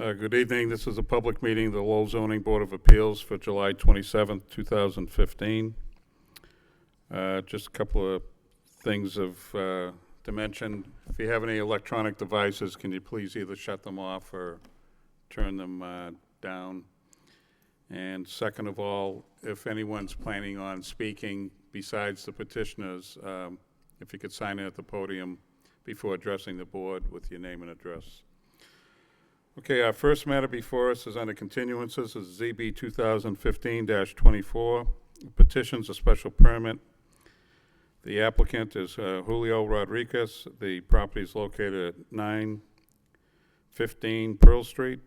Good evening. This is a public meeting of the Lowell Zoning Board of Appeals for July 27th, 2015. Just a couple of things to mention. If you have any electronic devices, can you please either shut them off or turn them down? And second of all, if anyone's planning on speaking besides the petitioners, if you could sign in at the podium before addressing the board with your name and address. Okay, our first matter before us is under continuances, is ZB 2015-24, petitions a special permit. The applicant is Julio Rodriguez. The property is located at 915 Pearl Street.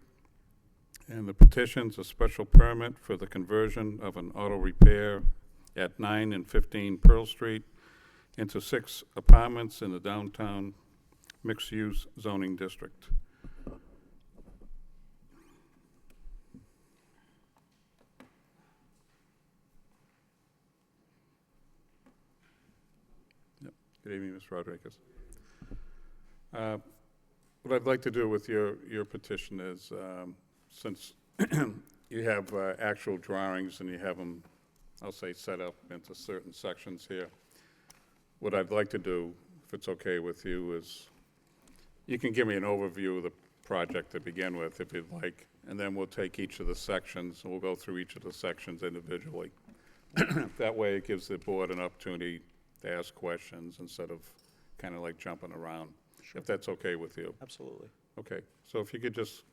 And the petition's a special permit for the conversion of an auto repair at 9 and 15 Pearl Street into 6 apartments in the downtown mixed-use zoning district. Good evening, Ms. Rodriguez. What I'd like to do with your petition is, since you have actual drawings and you have them, I'll say, set up into certain sections here, what I'd like to do, if it's okay with you, is you can give me an overview of the project to begin with, if you'd like, and then we'll take each of the sections, and we'll go through each of the sections individually. That way it gives the board an opportunity to ask questions instead of kind of like jumping around. Sure. If that's okay with you. Absolutely. Okay, so if you could just,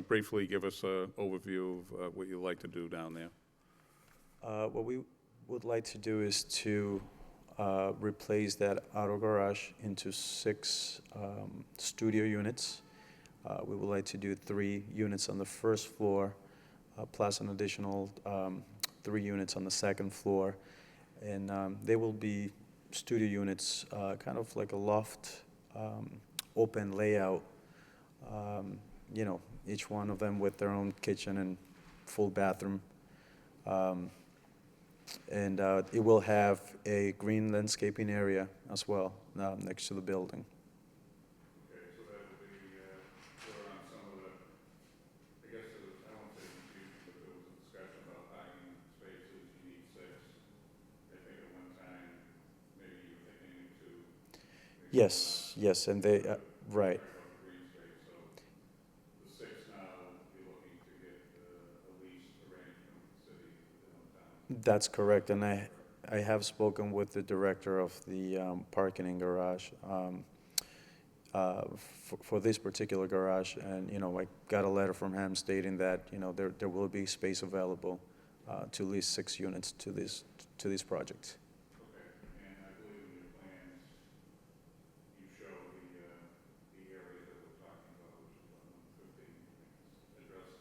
briefly give us an overview of what you'd like to do down there. What we would like to do is to replace that auto garage into 6 studio units. We would like to do 3 units on the first floor, plus an additional 3 units on the second floor. And they will be studio units, kind of like a loft, open layout, each one of them with their own kitchen and full bathroom. And it will have a green landscaping area as well next to the building. Okay, so that will be sort of on some of the, I guess there was, I won't say confusion, but there was a discussion about parking spaces, you need 6. I think at one time, maybe you were thinking to. Yes, and they, right. Green space, so the 6 now, you're looking to get a lease arrangement with the city downtown. That's correct, and I have spoken with the director of the parking and garage for this particular garage, and I got a letter from him stating that there will be space available to lease 6 units to this project. Okay, and I believe in your plans, you show the area that we're talking about, which is 115, address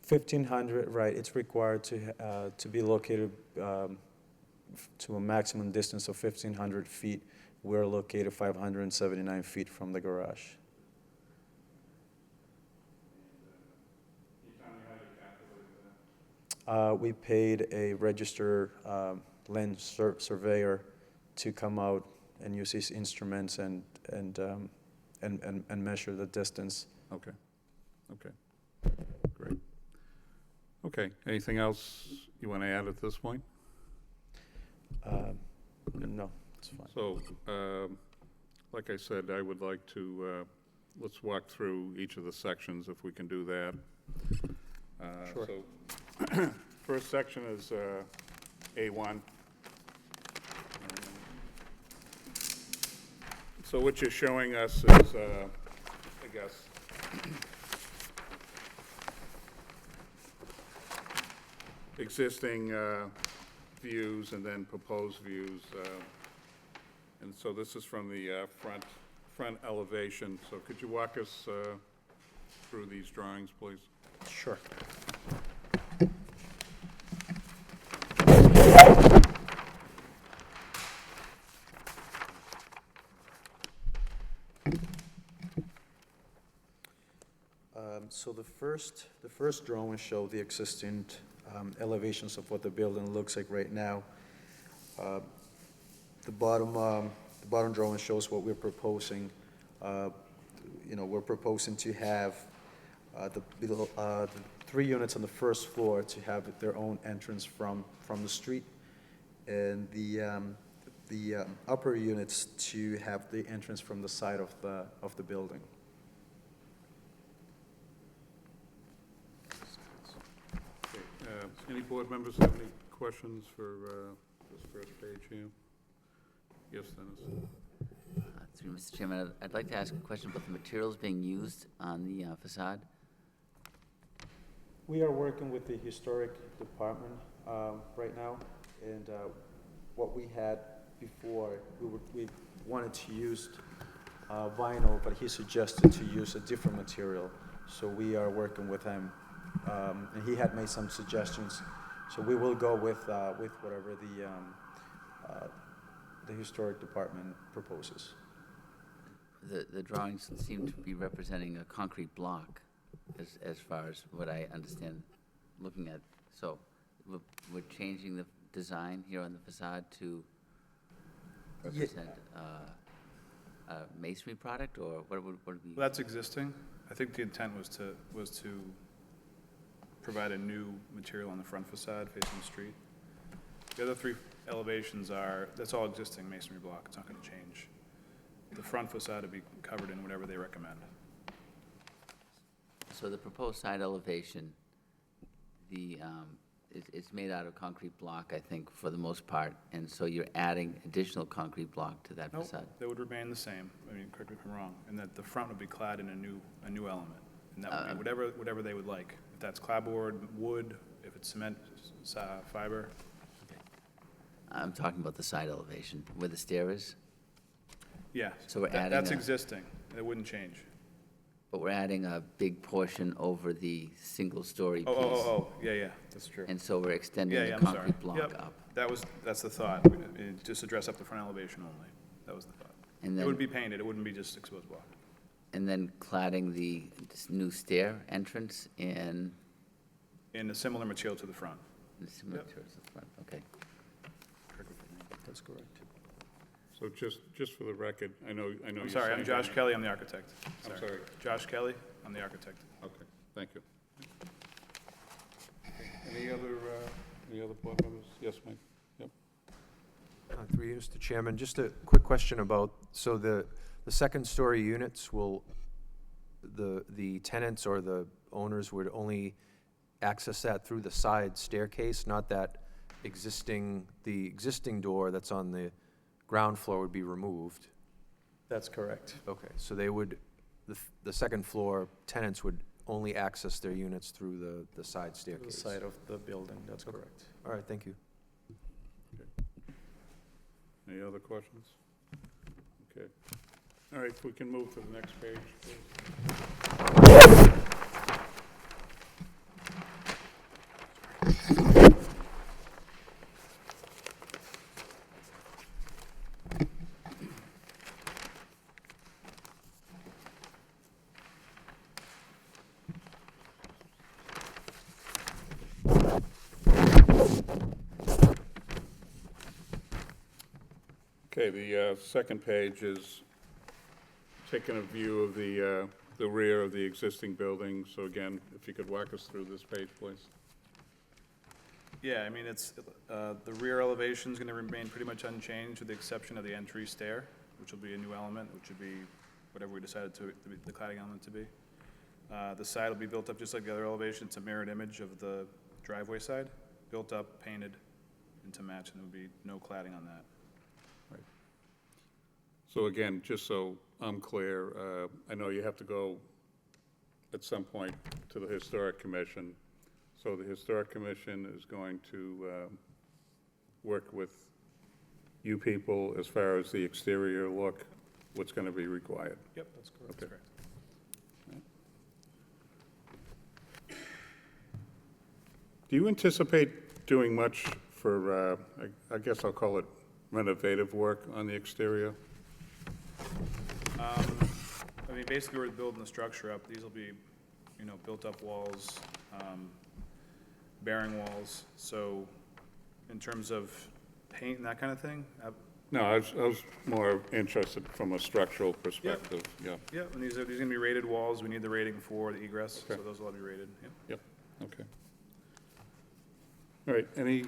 15. 1,500, right? It's required to be located to a maximum distance of 1,500 feet. We're located 579 feet from the garage. Can you tell me how you calculated that? We paid a registered land surveyor to come out and use his instruments and measure the distance. Okay, great. Okay, anything else you want to add at this point? No, it's fine. So, like I said, I would like to, let's walk through each of the sections if we can do that. Sure. So, first section is A1. So what you're showing us is, I guess, existing views and then proposed views. And so this is from the front elevation. So could you walk us through these drawings, please? Sure. So the first drawing show the existing elevations of what the building looks like right now. The bottom drawing shows what we're proposing. we're proposing to have the 3 units on the first floor to have their own entrance from the street, and the upper units to have the entrance from the side of the building. Okay, any board members have any questions for this first page here? Yes, Dennis? Through Mr. Chairman, I'd like to ask a question about the materials being used on the facade. We are working with the historic department right now, and what we had before, we wanted to use vinyl, but he suggested to use a different material. So we are working with him, and he had made some suggestions. So we will go with whatever the historic department proposes. The drawings seem to be representing a concrete block, as far as what I understand, looking at. So we're changing the design here on the facade to represent a masonry product, or what would be? Well, that's existing. I think the intent was to provide a new material on the front facade facing the street. The other 3 elevations that's all existing masonry block. It's not going to change. The front facade would be covered in whatever they recommend. So the proposed side elevation, it's made out of concrete block, I think, for the most part, and so you're adding additional concrete block to that Nope, facade? they would remain the same. I mean, correct me if I'm wrong. And that the front would be clad in a new element. And that would be whatever they would like. If that's clapboard, wood, if it's cement, fiber. I'm talking about the side elevation, where the stair is, Yeah. So we're adding That's a- existing. It wouldn't change. but we're adding a big portion over the single-story piece. Yeah, that's true. And so we're extending Yeah, the I'm sorry. concrete block Yep. up. That's the thought. Just address up the front elevation only. That was the thought. And It would then, be painted. It wouldn't be just exposed block. and then cladding this new stair entrance in In a similar material to the front. similar Yep. towards the front, okay. That's correct. So just for the record, I know I'm you're sorry, I'm saying- Josh Kelly. I'm the architect. I'm sorry. Josh Kelly. I'm the architect. Okay, thank you. Any other board members? Yes, Mike? Yep. Through you, Mr. Chairman, just a quick question about, so the second-story units will, the tenants or the owners would only access that through the side staircase, not that the existing door that's on the ground floor would be removed? That's correct. Okay, so they would, the second floor tenants would only access their units through the side The staircase? side of the building, that's correct. All right, thank you. Any other questions? Okay. All right, we can move to the next page, please. Okay, the second page is taking a view of the rear of the existing building. So again, if you could walk us through this page, please. Yeah, I mean, it's, the rear elevation's gonna remain pretty much unchanged with the exception of the entry stair, which will be a new element, which would be whatever we decided the cladding element to be. The side will be built up just like the other elevation. It's a mirrored image of the driveway side, built up, painted, and to match, and there would be no cladding on that. So again, just so I'm clear, I know you have to go at some point to the Historic Commission. So the Historic Commission is going to work with you people as far as the exterior look, what's going to be required. Yep, that's correct. Okay. That's correct. Do you anticipate doing much for, I guess I'll call it renovative work on the exterior? I mean, basically, we're building the structure up. These will be, built-up walls, bearing walls. So in terms of paint and that kind of thing, No, I was more interested from a structural perspective, yeah. Yeah, and these are gonna be rated walls, we need the rating for the egress, so Okay. those will all be rated, yep. Yep, okay. All right,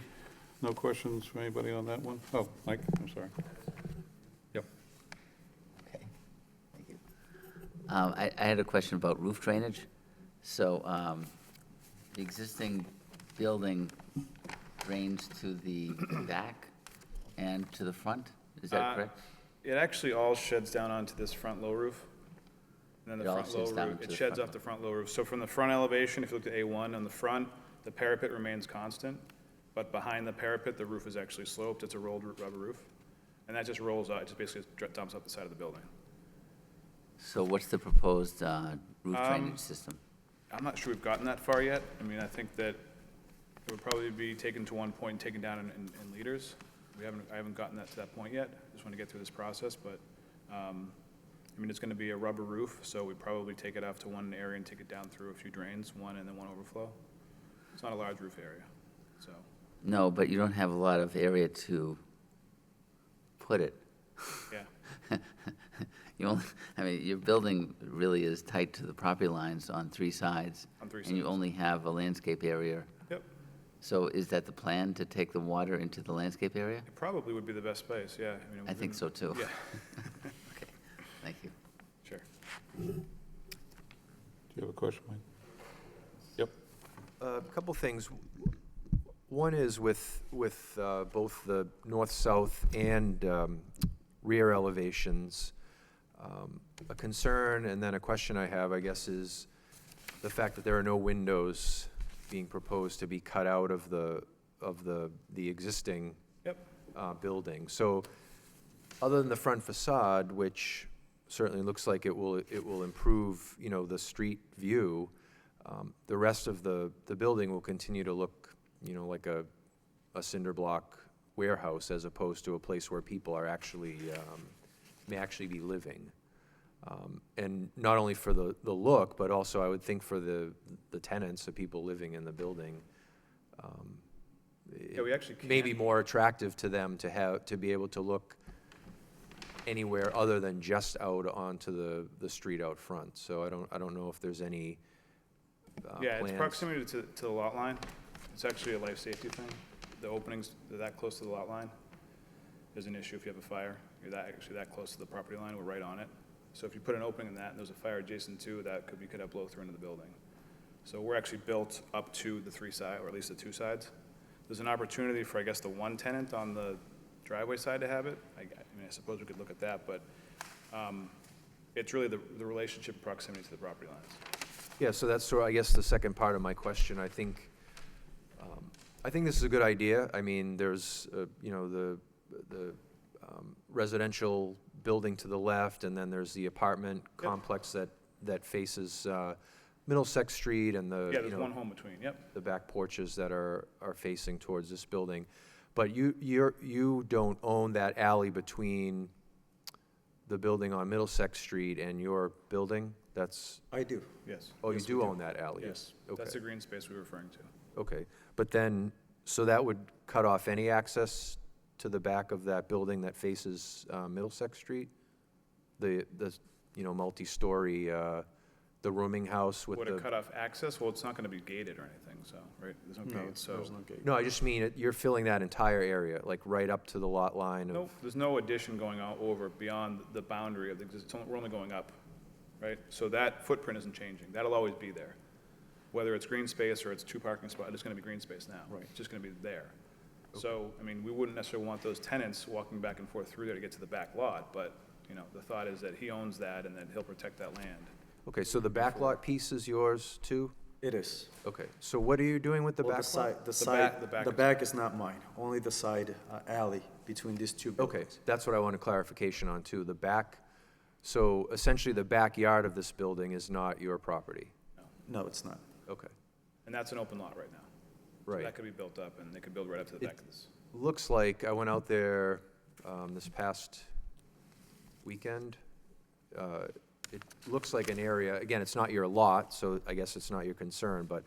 no questions from anybody on that one? Oh, Mike, I'm sorry. Yep. Okay, thank you. I had a question about roof drainage. So the existing building drains to the back and to the front, is that correct? It actually all sheds down onto this front low roof. And then It the all front low sheds down roof, to it the sheds front off the front low roof. So from the front elevation, if you look at A1, on the front, the parapet remains constant, but behind the parapet, the roof is actually sloped. It's a rolled rubber roof. And that just rolls out, it just basically dumps up the side of the building. So what's the proposed roof drainage system? I'm not sure we've gotten that far yet. I mean, I think that it would probably be taken to one point and taken down in liters. I haven't gotten that to that point yet. Just want to get through this process, but, I mean, it's going to be a rubber roof, so we probably take it off to one area and take it down through a few drains, one and then one overflow. It's not a large roof area, so. No, but you don't have a lot of area to put it. Yeah, I mean, your building really is tight to the property lines on three sides. On three And you sides. only have a landscape area. yep. So is that the plan, to take the water into the landscape area? It probably would be the best place, yeah. mean, I think so, too. Yeah, Okay, thank you. sure. Do you have a question, Mike? Yep. A couple things. One is with both the north-south and rear elevations. A concern and then a question I have, I guess, is the fact that there are no windows being proposed to be cut out of the existing Yep. building. So, other than the front facade, which certainly looks like it will improve, the street view, the rest of the building will continue to look, like a cinder block warehouse as opposed to a place where people are actually, may actually be living. And not only for the look, but also I would think for the tenants, the people living in the building. Yeah, we actually May be can. more attractive to them to be able to look anywhere other than just out onto the street out front. So I don't know if there's any Yeah, it's plans. proximity to the lot line. It's actually a life safety thing. The openings, they're that close to the lot line. There's an issue if you have a fire. You're actually that close to the property line, we're right on it. So if you put an opening in that and there's a fire adjacent to, you could have blow through into the building. So we're actually built up to the three sides, or at least the two sides. There's an opportunity for, I guess, the one tenant on the driveway side to have it. I mean, I suppose we could look at that, but it's really the relationship and proximity to the property lines. Yeah, so that's sort of, I guess, the second part of my question. I think this is a good idea. I mean, there's, the residential building to the left, and then there's the apartment complex that faces Middlesex Street and the, Yeah, there's one home between, yep. the back porches that are facing towards this building. But you don't own that alley between the building on Middlesex Street and your building? That's, I do, Yes. oh, you Yes, we do do. own that alley? Yes, Okay. that's the green space we were referring to. Okay, but then, so that would cut off any access to the back of that building that faces Middlesex Street? The multi-story, the rooming house with Would it the... cut off access? Well, it's not gonna be gated or anything, so, right? There's no no, gate, so. there's no gate. No, I just mean, you're filling that entire area, like right up to the lot line of... Nope, there's no addition going out over beyond the boundary of the, we're only going up, right? So that footprint isn't changing. That'll always be there. Whether it's green space or it's two parking spots, it's gonna be green space now. Right. It's just gonna be there. So, I mean, we wouldn't necessarily want those tenants walking back and forth through there to get to the back lot, but, the thought is that he owns that and that he'll protect that land. Okay, so the back lot piece is yours too? It is. Okay, so what are you doing with the Well, back lot? the back is not mine, only the side alley between these two Okay, buildings. that's what I wanted clarification on too, the back, so essentially the backyard of this building is not your property? No, it's not. Okay, And that's an open lot right now. So right. that could be built up and they could build right up to the It- back of this. Looks like, I went out there this past weekend. It looks like an area, again, it's not your lot, so I guess it's not your concern, but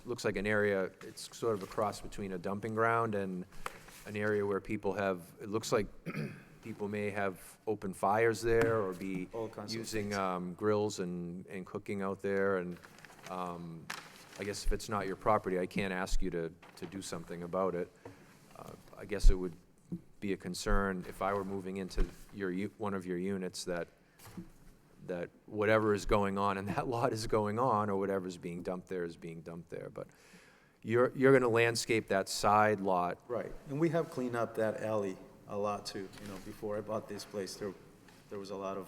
looks like an area, it's sort of a cross between a dumping ground and an area where people have, it looks like people may have open fires there or be All kinds of using grills and cooking out there, and I guess if it's not your property, I can't ask you to do something about it. I guess it would be a concern if I were moving into one of your units that whatever is going on in that lot is going on, or whatever's being dumped there is being dumped there. But you're gonna landscape that side lot. Right, and we have cleaned up that alley a lot too, before I bought this place, there was a lot of,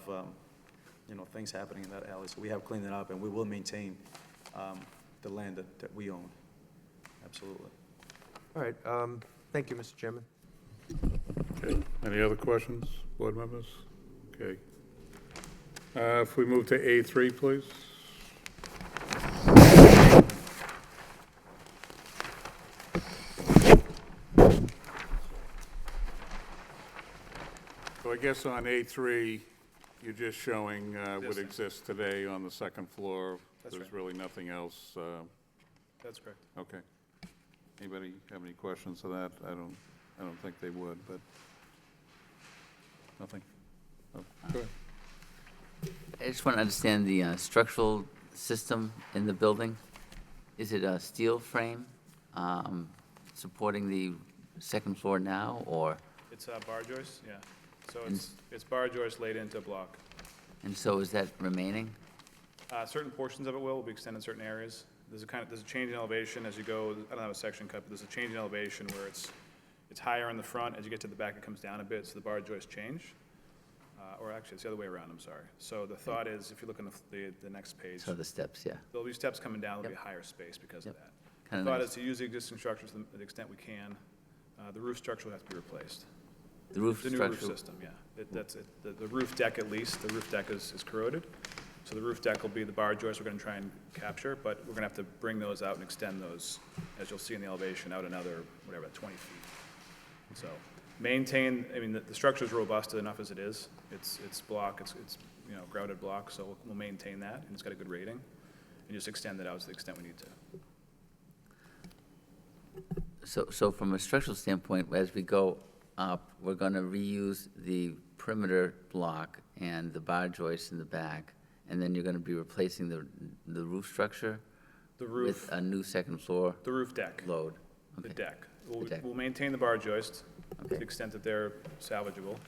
things happening in that alley, so we have cleaned it up, and we will maintain, the land that we own, absolutely. All right, thank you, Mr. Chairman. Okay, any other questions, board members? Okay. If we move to A3, please. So I guess on A3, you're just showing what Yes, sir. exists today on the second floor. That's There's right. really nothing else. That's correct. Okay. Anybody have any questions of that? I don't think they would, but nothing? Oh, go ahead. I just want to understand the structural system in the building. Is it a steel frame supporting the second floor now, or, It's bar joist, yeah. So And- it's bar joist laid into a block. and so is that remaining? Certain portions of it will be extended in certain areas. There's a change in elevation as you go, I don't have a section cut, but there's a change in elevation where it's higher in the front. As you get to the back, it comes down a bit, so the bar joists change. Or actually, it's the other way around, I'm sorry. So the thought is, if you look on the next page, So the steps, yeah. there'll be steps coming down, there'll be Yep. higher space because of Yep. that. The Kinda thought nice. is to use the existing structures to the extent we can. The roof structure will have to be replaced. The roof The new roof structure, system, yeah. That's it. The roof deck at least, the roof deck is corroded. So the roof deck will be the bar joists we're gonna try and capture, but we're gonna have to bring those out and extend those, as you'll see in the elevation, out another, whatever, 20 feet. So maintain, I mean, the structure's robust enough as it is. It's block, it's grouted block, so we'll maintain that, and it's got a good rating. And just extend it out to the extent we need to. so from a structural standpoint, as we go up, we're going to reuse the perimeter block and the bar joists in the back, and then you're going to be replacing the roof structure The roof, with a new second floor the roof deck, load? the Okay. deck. We'll deck. we'll maintain the bar joist to Okay. the extent that they're salvageable.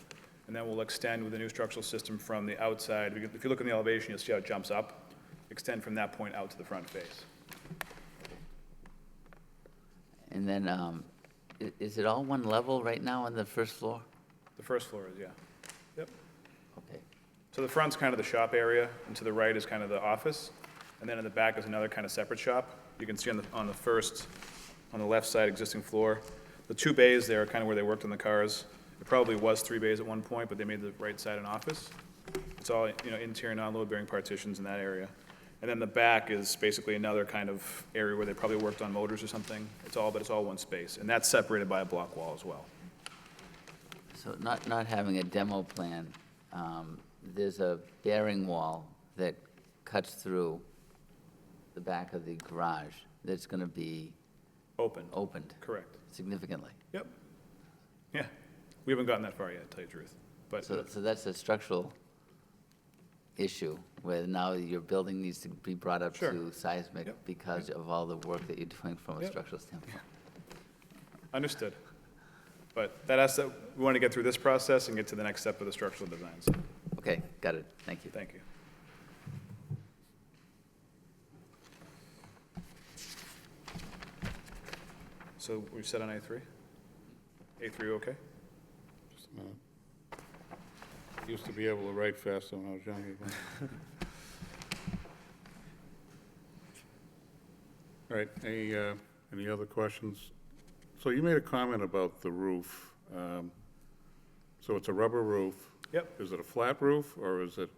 And then we'll extend with the new structural system from the outside. If you look in the elevation, you'll see how it jumps up. Extend from that point out to the front face. And then, is it all one level right now on the first floor? The first floor is, yeah. Yep. Okay. So the front's kind of the shop area, and to the right is kind of the office. And then in the back is another kind of separate shop. You can see on the left side existing floor, the two bays there are kind of where they worked on the cars. It probably was 3 bays at one point, but they made the right side an office. It's all, interior non-load bearing partitions in that area. And then the back is basically another kind of area where they probably worked on motors or something. It's all one space, and that's separated by a block wall as well. So not having a demo plan, there's a bearing wall that cuts through the back of the garage that's going to be Open, opened correct. significantly. Yep. Yeah, we haven't gotten that far yet, to tell you the truth. But So that's a structural issue, where now your building needs to be brought up Sure. to seismic Yep. because of all the work that you're doing from a Yep. structural standpoint. understood. But we want to get through this process and get to the next step of the structural design. So, Okay, got it, thank you. thank you. So we set on A3? A3 okay? Just a minute. Used to be able to write faster when I was younger. All right, any other questions? So you made a comment about the roof. So it's a rubber roof. Yep. Is it a flat roof, or is it,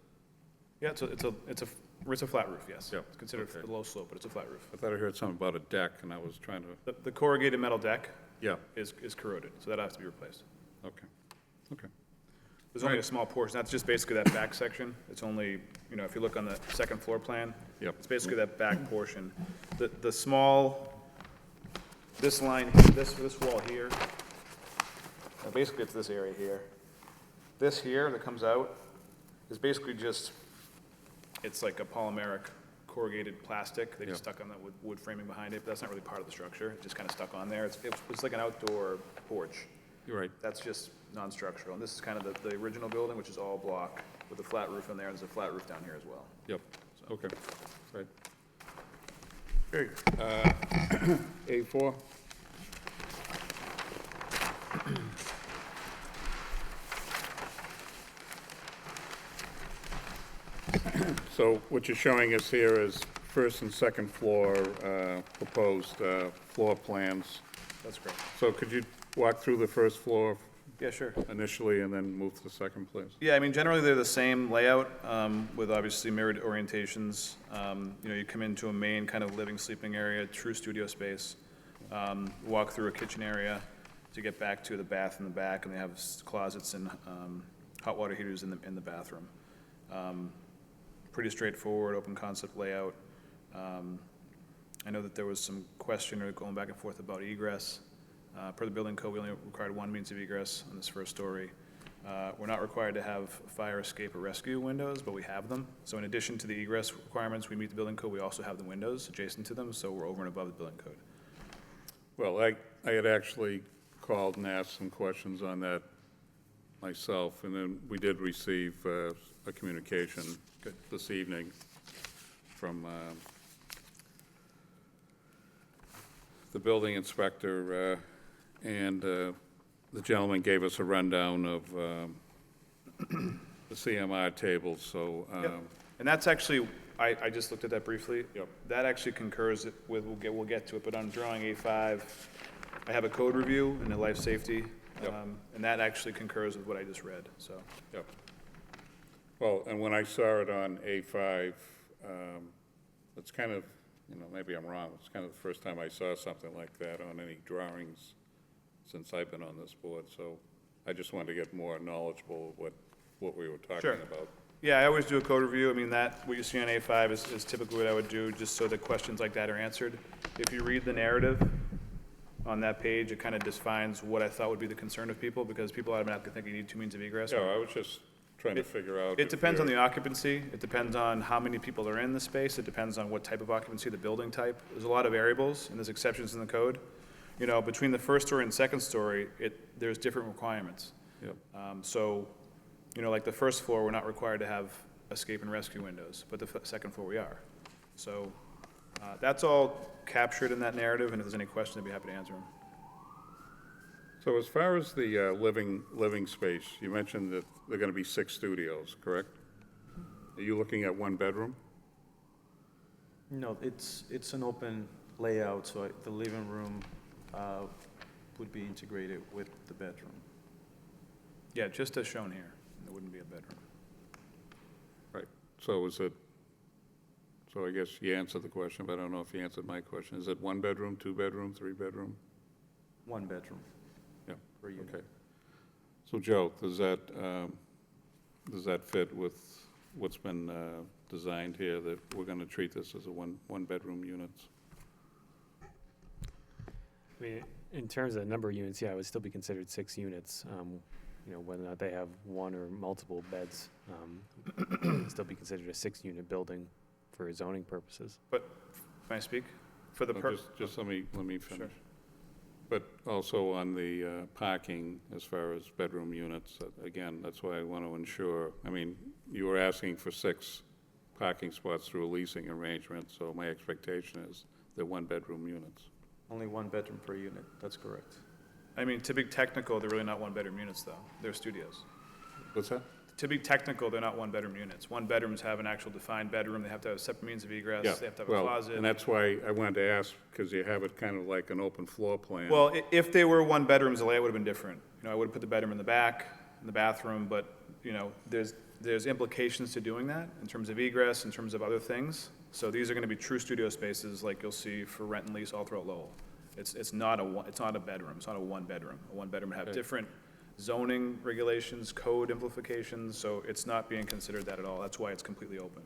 Yeah, it's a flat roof, yes. Yep, It's considered okay. a low slope, but it's a flat roof. I thought I heard something about a deck, and I was trying to, The corrugated metal deck yeah, is corroded, so that has to be replaced. okay, okay. There's only a small portion, that's just basically that back section. It's only, if you look on the second floor plan. Yep. It's basically that back portion. The small, this line, this wall here, basically it's this area here. This here that comes out is basically just, it's like a polymeric corrugated plastic. They just Yeah. stuck on that wood framing behind it, but that's not really part of the structure. It just kind of stuck on there. It's like an outdoor porch. You're right. That's just non-structural. And this is kind of the original building, which is all block with a flat roof in there. There's a flat roof down here as well. Yep, okay, right. Okay, A4? So what you're showing us here is first and second floor proposed floor plans. That's great. So could you walk through the first floor Yeah, sure. initially and then move to the second, please? Yeah, I mean, generally, they're the same layout, with obviously mirrored orientations. You know, you come into a main kind of living, sleeping area, true studio space. Walk through a kitchen area to get back to the bath in the back, and they have closets and hot water heaters in the bathroom. Pretty straightforward, open concept layout. I know that there was some question or going back and forth about egress. Per the building code, we only required one means of egress on this first story. We're not required to have fire escape or rescue windows, but we have them. So in addition to the egress requirements, we meet the building code, we also have the windows adjacent to them, so we're over and above the building code. Well, I had actually called and asked some questions on that myself, and then we did receive a communication this evening from the building inspector, and the gentleman gave us a rundown of the CMR tables, so, Yep. And that's actually, I just looked at that briefly. Yep. That actually concurs with, we'll get to it, but on drawing A5, I have a code review and a life safety. Yep. And that actually concurs with what I just read, so. yep. Well, and when I saw it on A5, it's kind of, you know, maybe I'm wrong, it's kind of the first time I saw something like that on any drawings since I've been on this board, so I just wanted to get more knowledgeable of what we were talking Sure. about. Yeah, I always do a code review. I mean, what you see on A5 is typically what I would do, just so that questions like that are answered. If you read the narrative on that page, it kind of defines what I thought would be the concern of people, because people automatically think you need two means of egress. Yeah, I was just trying to figure out. It depends on the occupancy, it depends on how many people are in the space, it depends on what type of occupancy, the building type. There's a lot of variables, and there's exceptions in the code. You know, between the first story and second story, there's different requirements. Yep. So, you know, like the first floor, we're not required to have escape and rescue windows, but the second floor we are. So, that's all captured in that narrative, and if there's any questions, I'd be happy to answer them. So as far as the living space, you mentioned that there are going to be 6 studios, correct? Are you looking at one bedroom? No, it's an open layout, so the living room would be integrated with the bedroom. Yeah, just as shown here, there wouldn't be a bedroom. Right. So is it, so I guess you answered the question, but I don't know if you answered my question. Is it 1 bedroom, 2 bedroom, 3 bedroom? One bedroom Yeah, per unit. okay. So Joe, does that fit with what's been designed here, that we're going to treat this as a one-bedroom units? I mean, in terms of the number of units, yeah, it would still be considered 6 units. You know, whether or not they have one or multiple beds, it would still be considered a 6-unit building for zoning purposes. But, can I speak? For the No, just let me finish. But also on the parking, as far as bedroom units, again, that's why I want to ensure, I mean, you were asking for 6 parking spots through a leasing arrangement, so my expectation is they're 1-bedroom units. Only one bedroom per unit, that's correct. I mean, to be technical, they're really not one-bedroom units, though. They're studios. What's that? To be technical, they're not one-bedroom units. One-bedrooms have an actual defined bedroom, they have to have separate means of egress, Yeah, they have to have a well, closet. and that's why I wanted to ask, because you have it kind of like an open floor plan. Well, if they were one-bedrooms, the layout would have been different. You know, I would have put the bedroom in the back, in the bathroom, but, you know, there's implications to doing that in terms of egress, in terms of other things. So these are gonna be true studio spaces like you'll see for rent and lease all throughout Lowell. It's not a bedroom, it's not a one-bedroom. A one-bedroom would have Okay. different zoning regulations, code implications, so it's not being considered that at all. That's why it's completely open,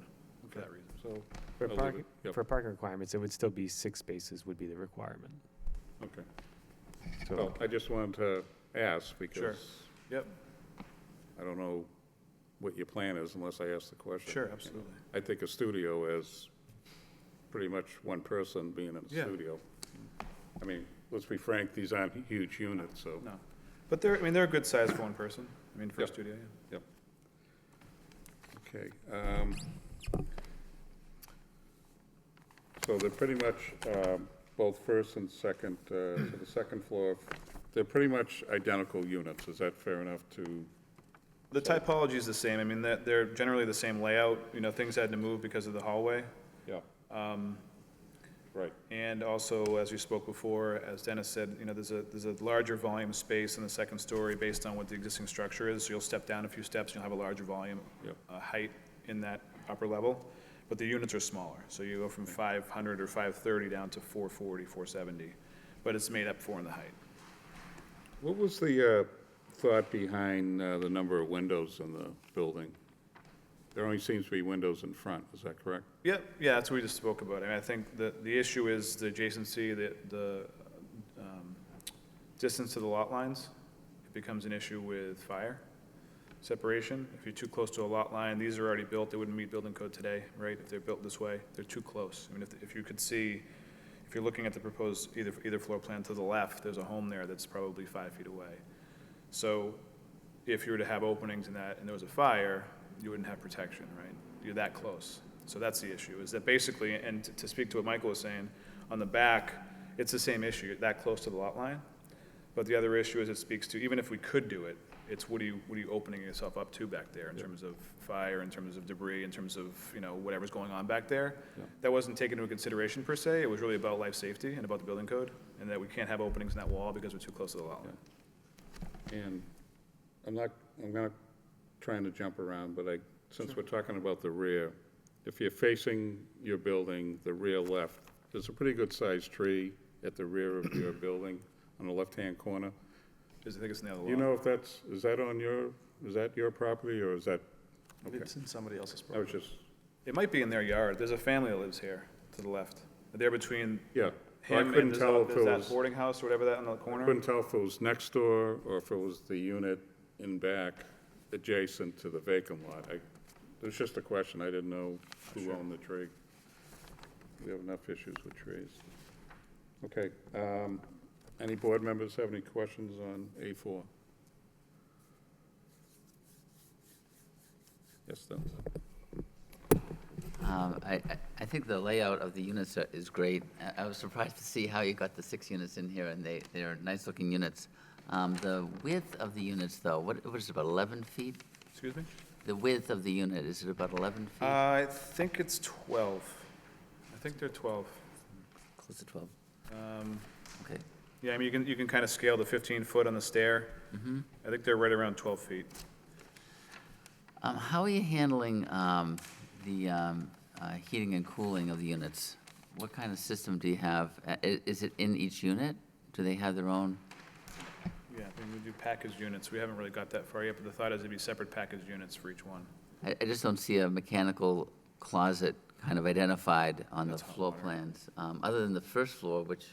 for that reason. So, For I'll leave parking, it. Yep. for parking requirements, it would still be 6 spaces would be the requirement. okay. So, Well, I just wanted to ask, because Yep, I don't know what your plan is unless I ask the question. sure, absolutely. I think a studio is pretty much one person being in a Yeah. studio. I mean, let's be frank, these aren't huge units, so. No. But they're a good size for one person, I mean, for a Yep. studio, yeah. Yep. Okay. So they're pretty much, both first and second, so the second floor, they're pretty much identical units. Is that fair enough to? The typology is the same, I mean, they're generally the same layout, you know, things had to move because of the hallway. Yeah. Right. And also, as you spoke before, as Dennis said, you know, there's a larger volume space in the second story based on what the existing structure is, so you'll step down a few steps, and you'll have a larger volume, Yep. height in that upper level, but the units are smaller, so you go from 500 or 530 down to 440, 470, but it's made up for in the height. What was the thought behind the number of windows in the building? There only seems to be windows in front, is that correct? Yeah, that's what we just spoke about. I mean, I think the issue is the adjacency, the distance to the lot lines. It becomes an issue with fire separation. If you're too close to a lot line, these are already built, they wouldn't meet building code today, right? If they're built this way, they're too close. I mean, if you could see, if you're looking at the proposed either floor plan to the left, there's a home there that's probably 5 feet away. So if you were to have openings in that and there was a fire, you wouldn't have protection, right? You're that close. So that's the issue, is that basically, and to speak to what Michael was saying, on the back, it's the same issue, you're that close to the lot line. But the other issue is it speaks to, even if we could do it, it's what are you opening yourself up to back there in terms of fire, in terms of debris, in terms of, you know, whatever's going on back there. Yeah. That wasn't taken into consideration per se, it was really about life safety and about the building code, and that we can't have openings in that wall because we're too close to the lot line. And I'm not trying to jump around, but since we're talking about the rear, if you're facing your building, the rear left, there's a pretty good-sized tree at the rear of your building on the left-hand corner. I think it's in the other lot. Do you know if is that your property, or is that? Okay. It's in somebody else's I was property. just, It might be in their yard. There's a family that lives here to the left. They're between yeah. Well, I him couldn't and tell if there's it that was, boarding house or whatever that on the corner. couldn't tell if it was next door, or if it was the unit in back adjacent to the vacant lot. It was just a question. I didn't know who Sure. owned the tree. We have enough issues with trees. Okay. Any board members have any questions on A4? Yes, Dennis? I think the layout of the units is great. I was surprised to see how you got the 6 units in here, and they're nice-looking units. The width of the units, though, what is it, about 11 feet? Excuse me? The width of the unit, is it about 11 feet? I think it's 12. I think they're 12. Close to 12, Um, okay. Yeah, I mean, you can kind of scale the 15-foot on the stair. I think they're right around 12 feet. How are you handling the heating and cooling of the units? What kind of system do you have? Is it in each unit? Do they have their own? Yeah, I mean, we do packaged units. We haven't really got that far yet, but the thought is it'd be separate packaged units for each one. I just don't see a mechanical closet kind of identified on the That's hot floor water. plans, other than the first floor, which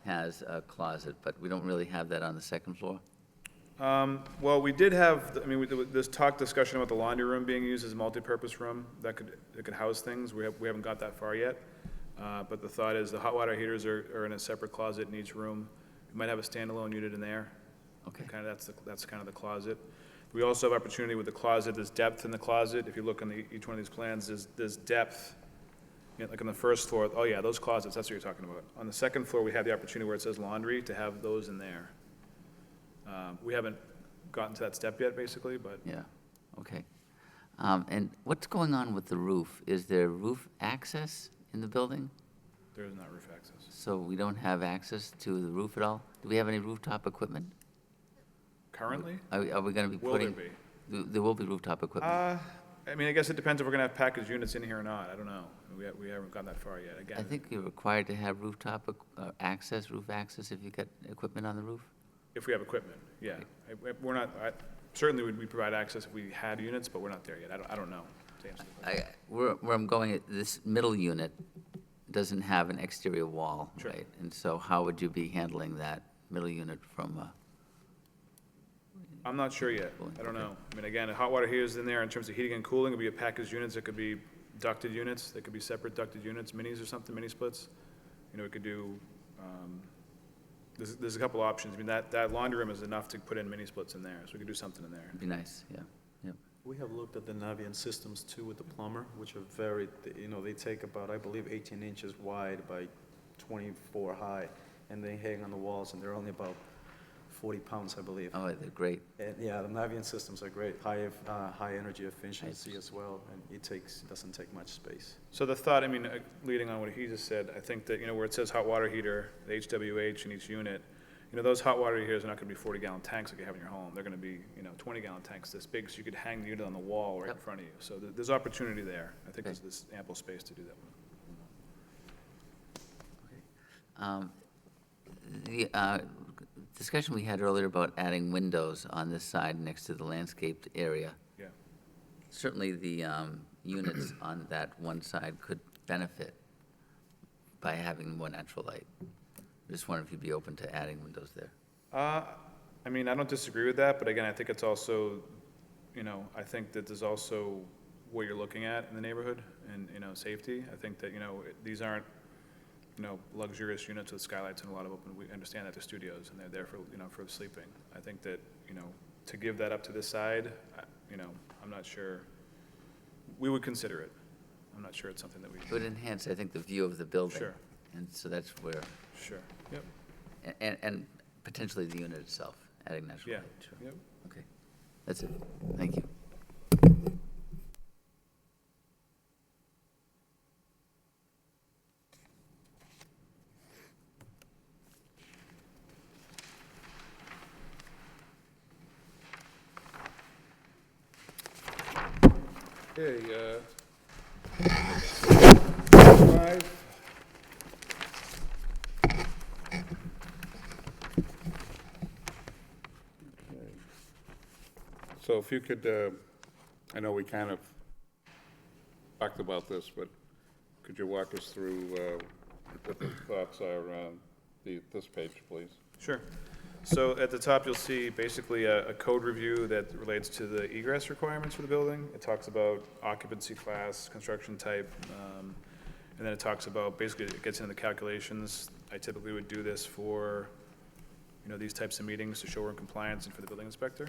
has a closet, but we don't really have that on the second floor. Well, we did have, I mean, this discussion about the laundry room being used as a multipurpose room that could house things. We haven't got that far yet. But the thought is the hot water heaters are in a separate closet in each room. We might have a standalone unit in there. Okay. Kind of, that's kind of the closet. We also have opportunity with the closet, there's depth in the closet. If you look on each one of these plans, there's depth. You know, like on the first floor, oh yeah, those closets, that's what you're talking about. On the second floor, we have the opportunity where it says laundry to have those in there. We haven't gotten to that step yet, basically, but Yeah, okay. And what's going on with the roof? Is there roof access in the building? there is not roof access. So we don't have access to the roof at all? Do we have any rooftop equipment? Currently? Are we going to be Will there putting? be? There will be rooftop equipment. I mean, I guess it depends if we're gonna have packaged units in here or not. I don't know. We haven't gone that far yet. I Again, think you're required to have rooftop access, roof access, if you've got equipment on the roof? if we have equipment, yeah. We're not, certainly we provide access if we had units, but we're not there yet. I don't know, to answer the question. Where I'm going, this middle unit doesn't have an exterior wall, Sure. right? And so how would you be handling that middle unit from I'm not sure yet. Cooling, I don't okay. know. I mean, again, hot water heaters in there in terms of heating and cooling. It'll be a packaged units. It could be ducted units. They could be separate ducted units, minis or something, mini splits. You know, we could do, there's a couple options. I mean, that laundry room is enough to put in mini splits in there, so we could do something in there. It'd be nice, yeah. We have looked at the Navian systems too with the plumber, which are very, you know, they take about, I believe, 18 inches wide by 24 high, and they hang on the walls, and they're only about 40 pounds, I believe. Oh, they're great. And yeah, the Navian systems are great, high energy efficiency as well, and doesn't take much space. So the thought, I mean, leading on what he just said, I think that, you know, where it says hot water heater, the HWH in each unit, you know, those hot water heaters are not gonna be 40-gallon tanks like you have in your home. They're gonna be, you know, 20-gallon tanks this big, so you could hang the unit on the wall right in Yep. front of you. So there's opportunity there. I think Okay. there's ample space to do that. The discussion we had earlier about adding windows on this side next to the landscaped area. Yeah. Certainly, the units on that one side could benefit by having more natural light. Just wondering if you'd be open to adding windows there. I mean, I don't disagree with that, but again, I think it's also, you know, I think that there's also what you're looking at in the neighborhood and, you know, safety. I think that, you know, these aren't, you know, luxurious units with skylights and a lot of open, we understand that they're studios and they're there for, you know, for sleeping. I think that, you know, to give that up to this side, you know, I'm not sure, we would consider it. I'm not sure it's something that we, It would enhance, I think, the view of the building. Sure. And so that's where, sure, yep, and potentially the unit itself, adding natural yeah, light. Sure. yep. Okay, that's it. Thank you. Okay, five. Okay. So if you could, I know we kind of talked about this, but could you walk us through what the thoughts are on this page, please? Sure. So at the top, you'll see basically a code review that relates to the egress requirements for the building. It talks about occupancy class, construction type, and then it talks about, basically, it gets into the calculations. I typically would do this for, you know, these types of meetings to show we're in compliance and for the building inspector,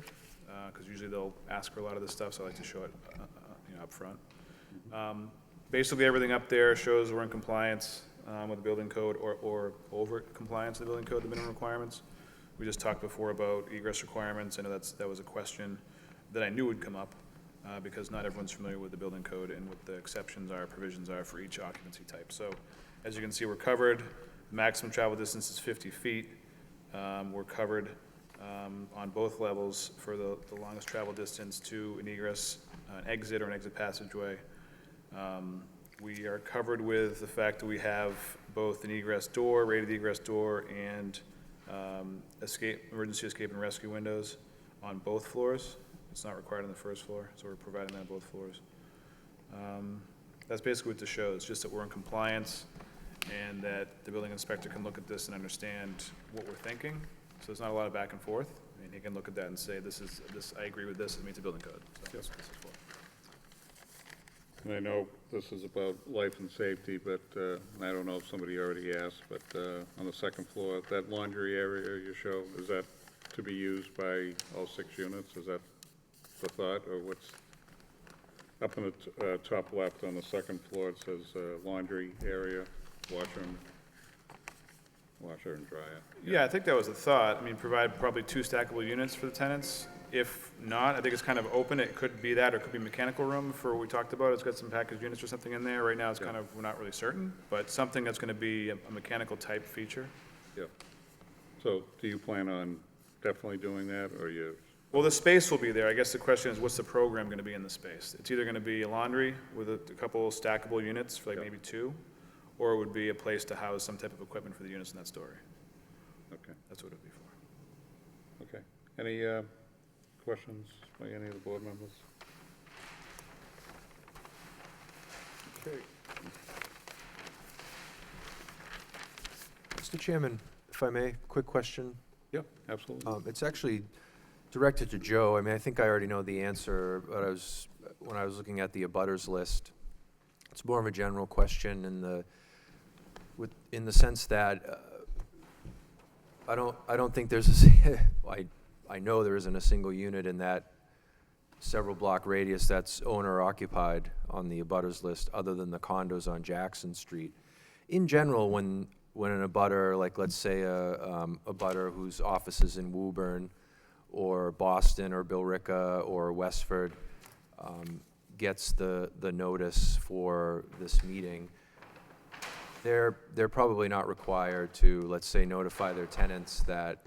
because usually they'll ask for a lot of this stuff, so I like to show it, you know, up front. Basically, everything up there shows we're in compliance with the building code or over compliance with the building code, the minimum requirements. We just talked before about egress requirements. I know that was a question that I knew would come up because not everyone's familiar with the building code and what the exceptions are, provisions are for each occupancy type. So as you can see, we're covered. Maximum travel distance is 50 feet. We're covered on both levels for the longest travel distance to an egress, an exit or an exit passageway. We are covered with the fact that we have both an egress door, rated egress door, and emergency escape and rescue windows on both floors. It's not required on the first floor, so we're providing that on both floors. That's basically what this shows, just that we're in compliance and that the building inspector can look at this and understand what we're thinking. So there's not a lot of back and forth. I mean, he can look at that and say, this, I agree with this, it meets the building code. So that's what this is for. And I know this is about life and safety, but, and I don't know if somebody already asked, but on the second floor, that laundry area you show, is that to be used by all 6 units? Is that the thought, or what's, up in the top left on the second floor, it says laundry area, washer and dryer. Yeah, I think that was the thought. I mean, provide probably 2 stackable units for the tenants. If not, I think it's kind of open. It could be that, or it could be mechanical room for what we talked about. It's got some packaged units or something in there. Right now, it's kind of, we're not really certain, but something that's gonna be a mechanical type feature. Yeah. So do you plan on definitely doing that, or you? Well, the space will be there. I guess the question is, what's the program gonna be in the space? It's either gonna be a laundry with a couple stackable units for like Yeah. maybe 2, or it would be a place to house some type of equipment for the units in that story. Okay, That's what it would be for. okay. Any questions by any of the board members? Okay. Mr. Chairman, if I may, quick question. Yep, absolutely. It's actually directed to Joe. I mean, I think I already know the answer, but when I was looking at the abutters list, it's more of a general question in the sense that I don't think there's I know there isn't a single unit in that several block radius that's owner occupied on the abutters list, other than the condos on Jackson Street. In general, when an abutter, like let's say a abutter whose office is in Woburn or Boston or Billerica or Westford, gets the notice for this meeting, they're probably not required to, let's say, notify their tenants that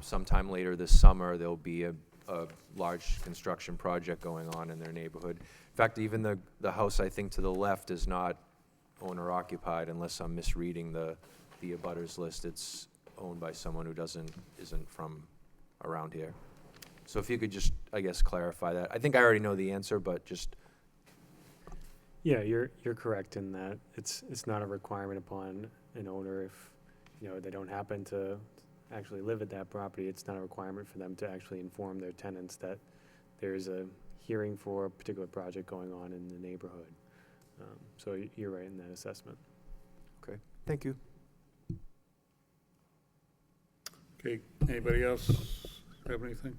sometime later this summer there'll be a large construction project going on in their neighborhood. In fact, even the house, I think, to the left is not owner occupied, unless I'm misreading the abutters list. It's owned by someone who isn't from around here. So if you could just, I guess, clarify that. I think I already know the answer, but just, Yeah, you're correct in that it's not a requirement upon an owner if, they don't happen to actually live at that property. It's not a requirement for them to actually inform their tenants that there's a hearing for a particular project going on in the neighborhood. So you're right in that assessment. okay, thank you. Okay, anybody else have anything?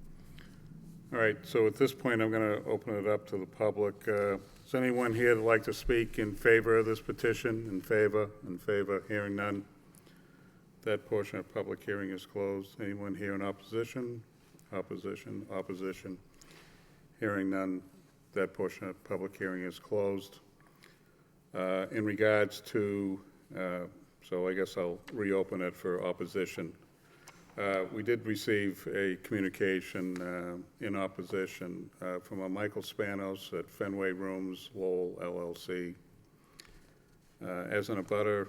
All right, so at this point, I'm going to open it up to the public. Is anyone here that'd like to speak in favor of this petition? In favor? In favor? Hearing none. That portion of public hearing is closed. Anyone here in opposition? Opposition, opposition. Hearing none. That portion of public hearing is closed. In regards to, so I guess I'll reopen it for opposition. We did receive a communication in opposition from a Michael Spanos at Fenway Rooms, Lowell, LLC. As an abutter,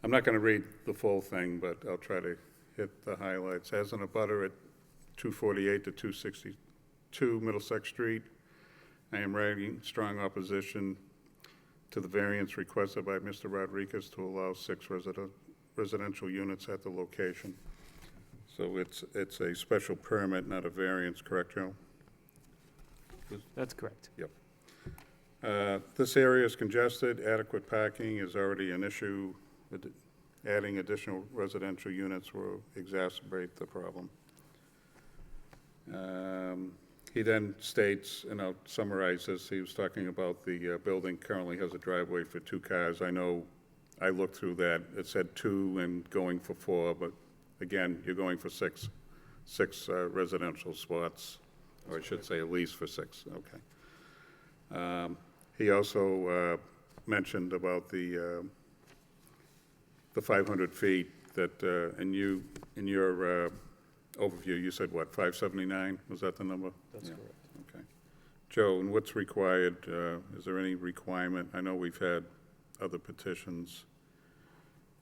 I'm not going to read the full thing, but I'll try to hit the highlights. As an abutter at 248 to 262 Middlesex Street, I am writing strong opposition to the variance requested by Mr. Rodriguez to allow 6 residential units at the location. So it's a special permit, not a variance, correct, Joe? That's correct. Yep. This area is congested. Adequate parking is already an issue. Adding additional residential units will exacerbate the problem. He then states, and I'll summarize this, he was talking about the building currently has a driveway for 2 cars. I know, I looked through that. It said 2 and going for 4, but again, you're going for six residential spots, or I should say at least for 6, okay. He also mentioned about the 500 feet that, in your overview, you said what, 579? Was that the number? That's Yeah. correct. Okay. Joe, and what's required? Is there any requirement? I know we've had other petitions.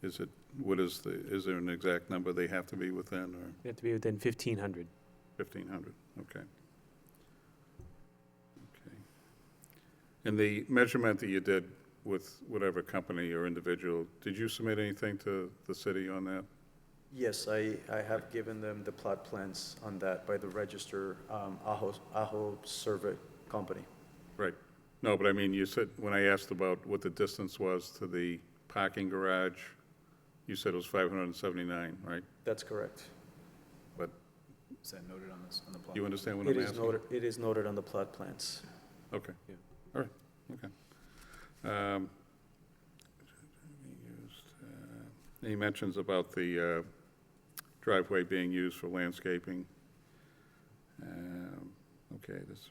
Is there an exact number they have to be within, or You have to be within 1,500. 1,500? Okay. Okay. And the measurement that you did with whatever company or individual, did you submit anything to the city on that? Yes, I have given them the plot plans on that by the register, Aho Survey Company. Right. No, but I mean, you said, when I asked about what the distance was to the parking garage, you said it was 579, right? That's correct. But Is that noted on this, on the plot? you understand what It I'm is asking? noted, it is noted on the plot plans. Okay. Yeah. All right, okay. He mentions about the driveway being used for landscaping. Okay, this,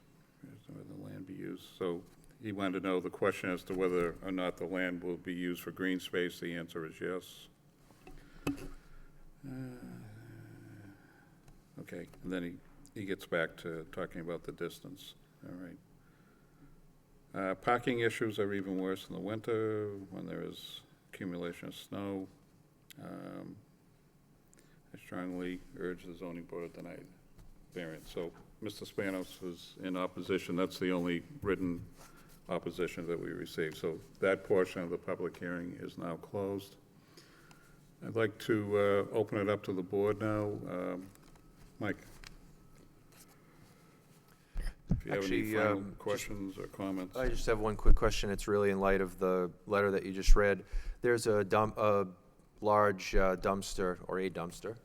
where the land be used. So he wanted to know the question as to whether or not the land will be used for green space. The answer is yes. Okay, and then he gets back to talking about the distance. All right. Parking issues are even worse in the winter when there is accumulation of snow. I strongly urge the zoning board to deny variance. So Mr. Spanos is in opposition. That's the only written opposition that we received. So that portion of the public hearing is now closed. I'd like to open it up to the board now. Mike? you have any Actually, final just- questions or comments. I just have one quick question. It's really in light of the letter that you just read. There's a large dumpster, or a dumpster.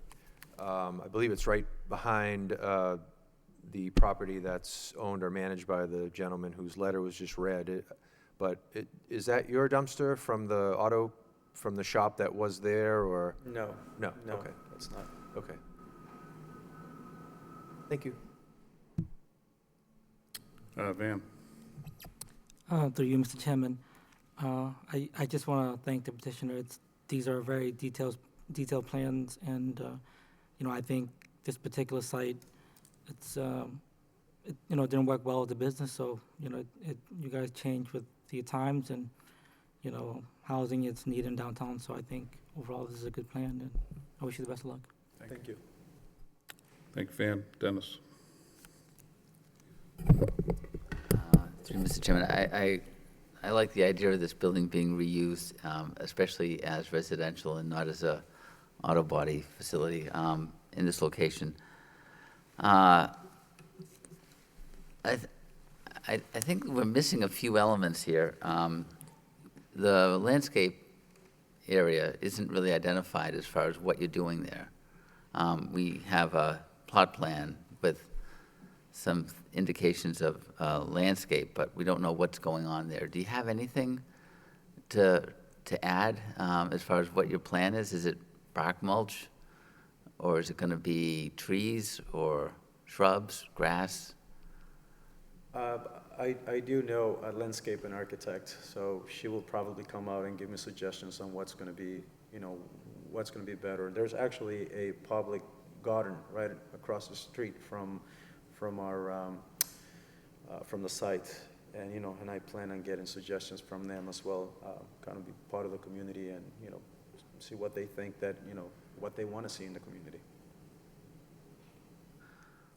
I believe it's right behind the property that's owned or managed by the gentleman whose letter was just read. Is that your dumpster from the shop that was there, or? No, No, no, okay, it's not. okay. Thank you. Van? Through you, Mr. Chairman, I just want to thank the petitioner. These are very detailed plans, and, I think this particular site, it didn't work well with the business, so, you guys changed with the times, and, housing is needed in downtown, so I think overall this is a good plan, and I wish you the best of luck. Thank you. Thank you, Van. Dennis? Through you, Mr. Chairman, I like the idea of this building being reused, especially as residential and not as a auto body facility in this location. I think we're missing a few elements here. The landscape area isn't really identified as far as what you're doing there. We have a plot plan with some indications of landscape, but we don't know what's going on there. Do you have anything to add as far as what your plan is? Is it bark mulch, or is it going to be trees or shrubs, grass? I do know a landscape and architect, so she will probably come out and give me suggestions on what's going to be, what's going to be better. There's actually a public garden right across the street from our from the site, and and I plan on getting suggestions from them as well, kind of be part of the community, and see what they think that what they want to see in the community.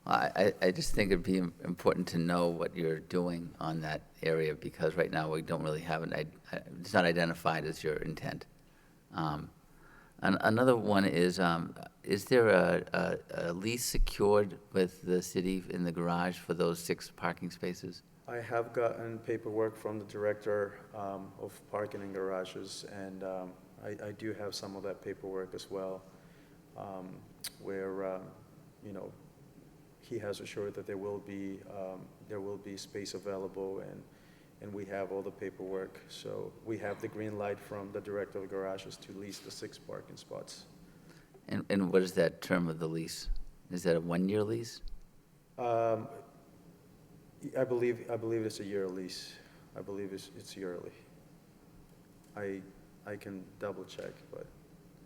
I just think it'd be important to know what you're doing on that area, because right now we don't really have it's not identified as your intent. And another one is there a lease secured with the city in the garage for those 6 parking spaces? I have gotten paperwork from the director of parking and garages, and I do have some of that paperwork as well, where he has assured that there will be space available, and we have all the paperwork. So we have the green light from the director of the garages to lease the 6 parking spots. And what is that term of the lease? Is that a 1-year lease? I believe it's a year lease. I believe it's yearly. I can double check, but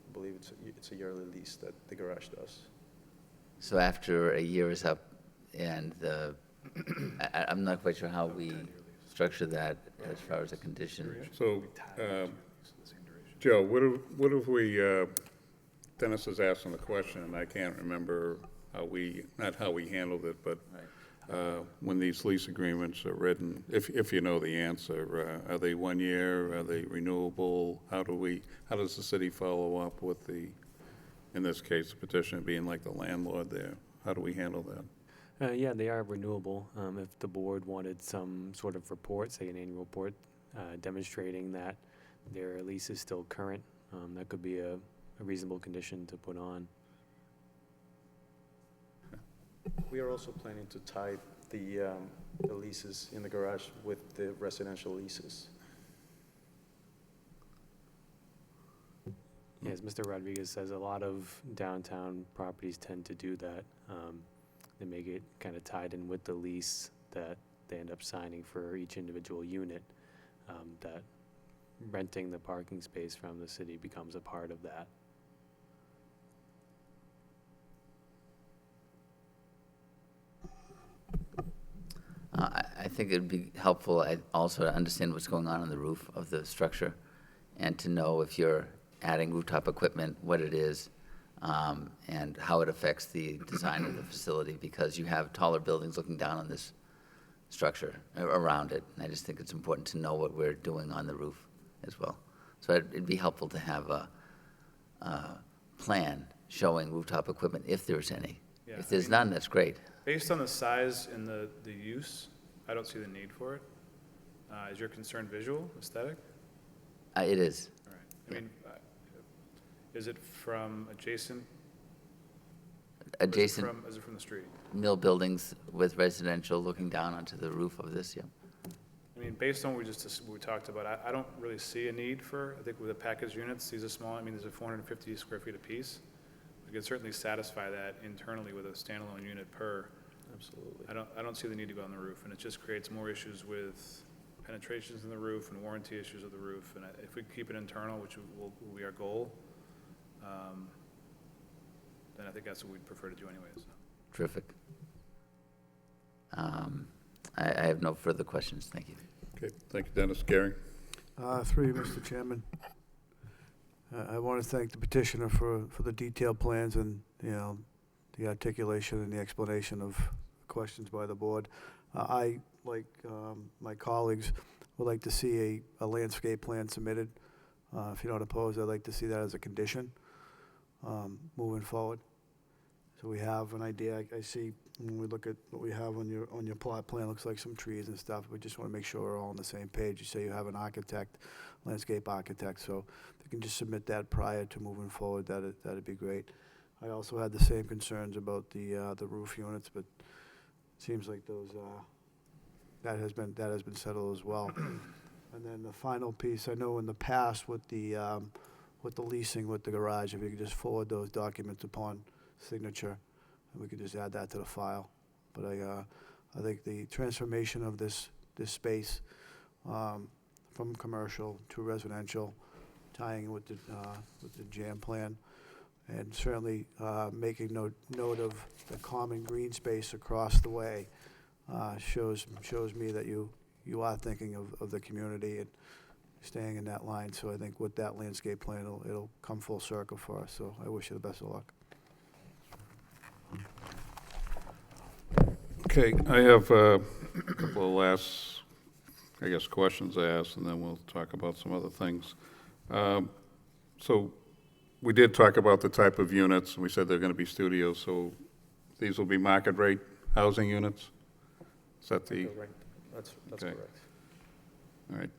I believe it's a yearly lease that the garage does. So after a year is up, and I'm not quite sure how we structure that as far as a condition. So, Joe, what if we, Dennis is asking the question, and I can't remember not how we handled it, but when these lease agreements are written, if you know the answer, are they 1 year, are they renewable? How does the city follow up with in this case, the petitioner being like the landlord there? How do we handle that? Yeah, they are renewable. If the board wanted some sort of report, say an annual report, demonstrating that their lease is still current, that could be a reasonable condition to put on. We are also planning to tie the leases in the garage with the residential leases. As Mr. Rodriguez says, a lot of downtown properties tend to do that. They make it kind of tied in with the lease that they end up signing for each individual unit, that renting the parking space from the city becomes a part of that. I think it'd be helpful also to understand what's going on the roof of the structure, and to know if you're adding rooftop equipment, what it is, and how it affects the design of the facility, because you have taller buildings looking down on this structure around it. And I just think it's important to know what we're doing on the roof as well. So it'd be helpful to have a plan showing rooftop equipment, if there's any. Yeah, If there's none, that's great. Based on the size and the use, I don't see the need for it. Is your concern visual, aesthetic? It is. All right. I mean, is it from adjacent? Adjacent Is it from the street? mill buildings with residential looking down onto the roof of this, yeah. I mean, based on what we talked about, I don't really see a need for, I think with the package units, these are small, I mean, these are 450 square feet apiece. We can certainly satisfy that internally with a standalone unit per. Absolutely. I don't see the need to go on the roof, and it just creates more issues with penetrations in the roof and warranty issues of the roof. And if we keep it internal, which will be our goal, then I think that's what we'd prefer to do anyways. Terrific. I have no further questions, thank you. Okay, thank you, Dennis. Gary? Through you, Mr. Chairman. I want to thank the petitioner for the detailed plans and, you know, the articulation and the explanation of questions by the board. I, like my colleagues, would like to see a landscape plan submitted. If you're not opposed, I'd like to see that as a condition moving forward. So we have an idea. I see when we look at what we have on your plot plan, looks like some trees and stuff. We just want to make sure we're all on the same page. You say you have an architect, landscape architect, so if you can just submit that prior to moving forward, that'd be great. I also had the same concerns about the roof units, but it seems like those that has been settled as well. And then the final piece, I know in the past with the leasing with the garage, if you could just forward those documents upon signature, and we could just add that to the file. But I think the transformation of this space from commercial to residential, tying with the jam plan, and certainly making note of the common green space across the way shows me that you are thinking of the community and staying in that line. So I think with that landscape plan, it'll come full circle for us. So I wish you the best of luck. Okay, I have a couple of last, I guess, questions I asked, and then we'll talk about some other things. So we did talk about the type of units, and we said they're going to be studios, so these will be market rate housing units? Is that the? Correct. That's Okay. correct. All right.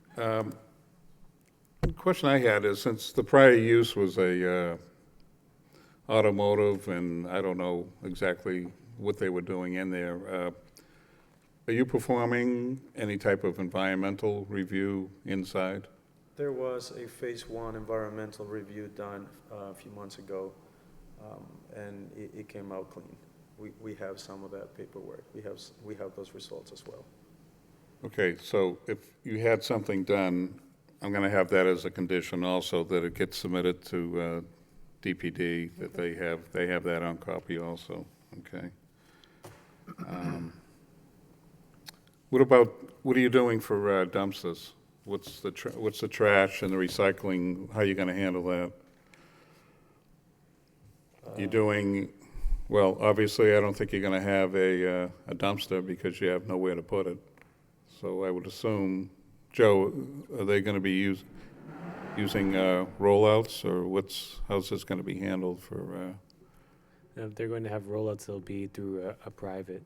The question I had is, since the prior use was a automotive, and I don't know exactly what they were doing in there, are you performing any type of environmental review inside? There was a Phase 1 environmental review done a few months ago, and it came out clean. We have some of that paperwork. We have those results as well. Okay, so if you had something done, I'm going to have that as a condition also, that it gets submitted to DPD, that they have that on copy also, okay? What are you doing for dumpsters? What's the trash and the recycling, how are you going to handle that? You're doing, well, obviously, I don't think you're going to have a dumpster because you have nowhere to put it. So I would assume, Joe, are they going to be using rollouts, or how's this going to be handled for? If they're going to have rollouts, they'll be through a private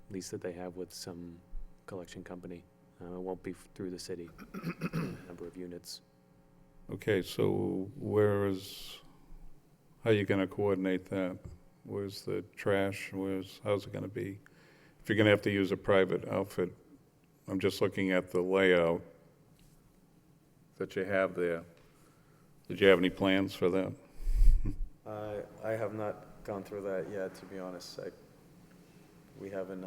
lease that they have with some collection company. It won't be through the city, number of units. Okay, so how are you going to coordinate that? Where's the trash? How's it going to be? If you're going to have to use a private outfit, I'm just looking at the layout that you have there. Did you have any plans for that? I have not gone through that yet, to be honest. We haven't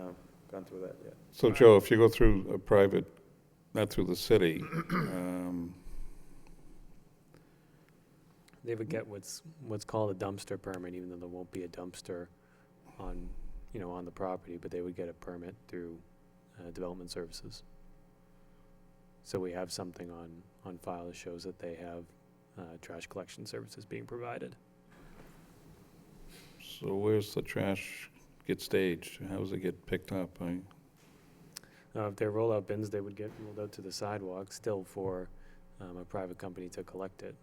gone through that yet. So, Joe, if you go through a private, not through the city, They would get what's called a dumpster permit, even though there won't be a dumpster on the property, but they would get a permit through development services. So we have something on file that shows that they have trash collection services being provided. so where's the trash get staged? How does it get picked up? If they're rollout bins, they would get rolled out to the sidewalk, still for a private company to collect it.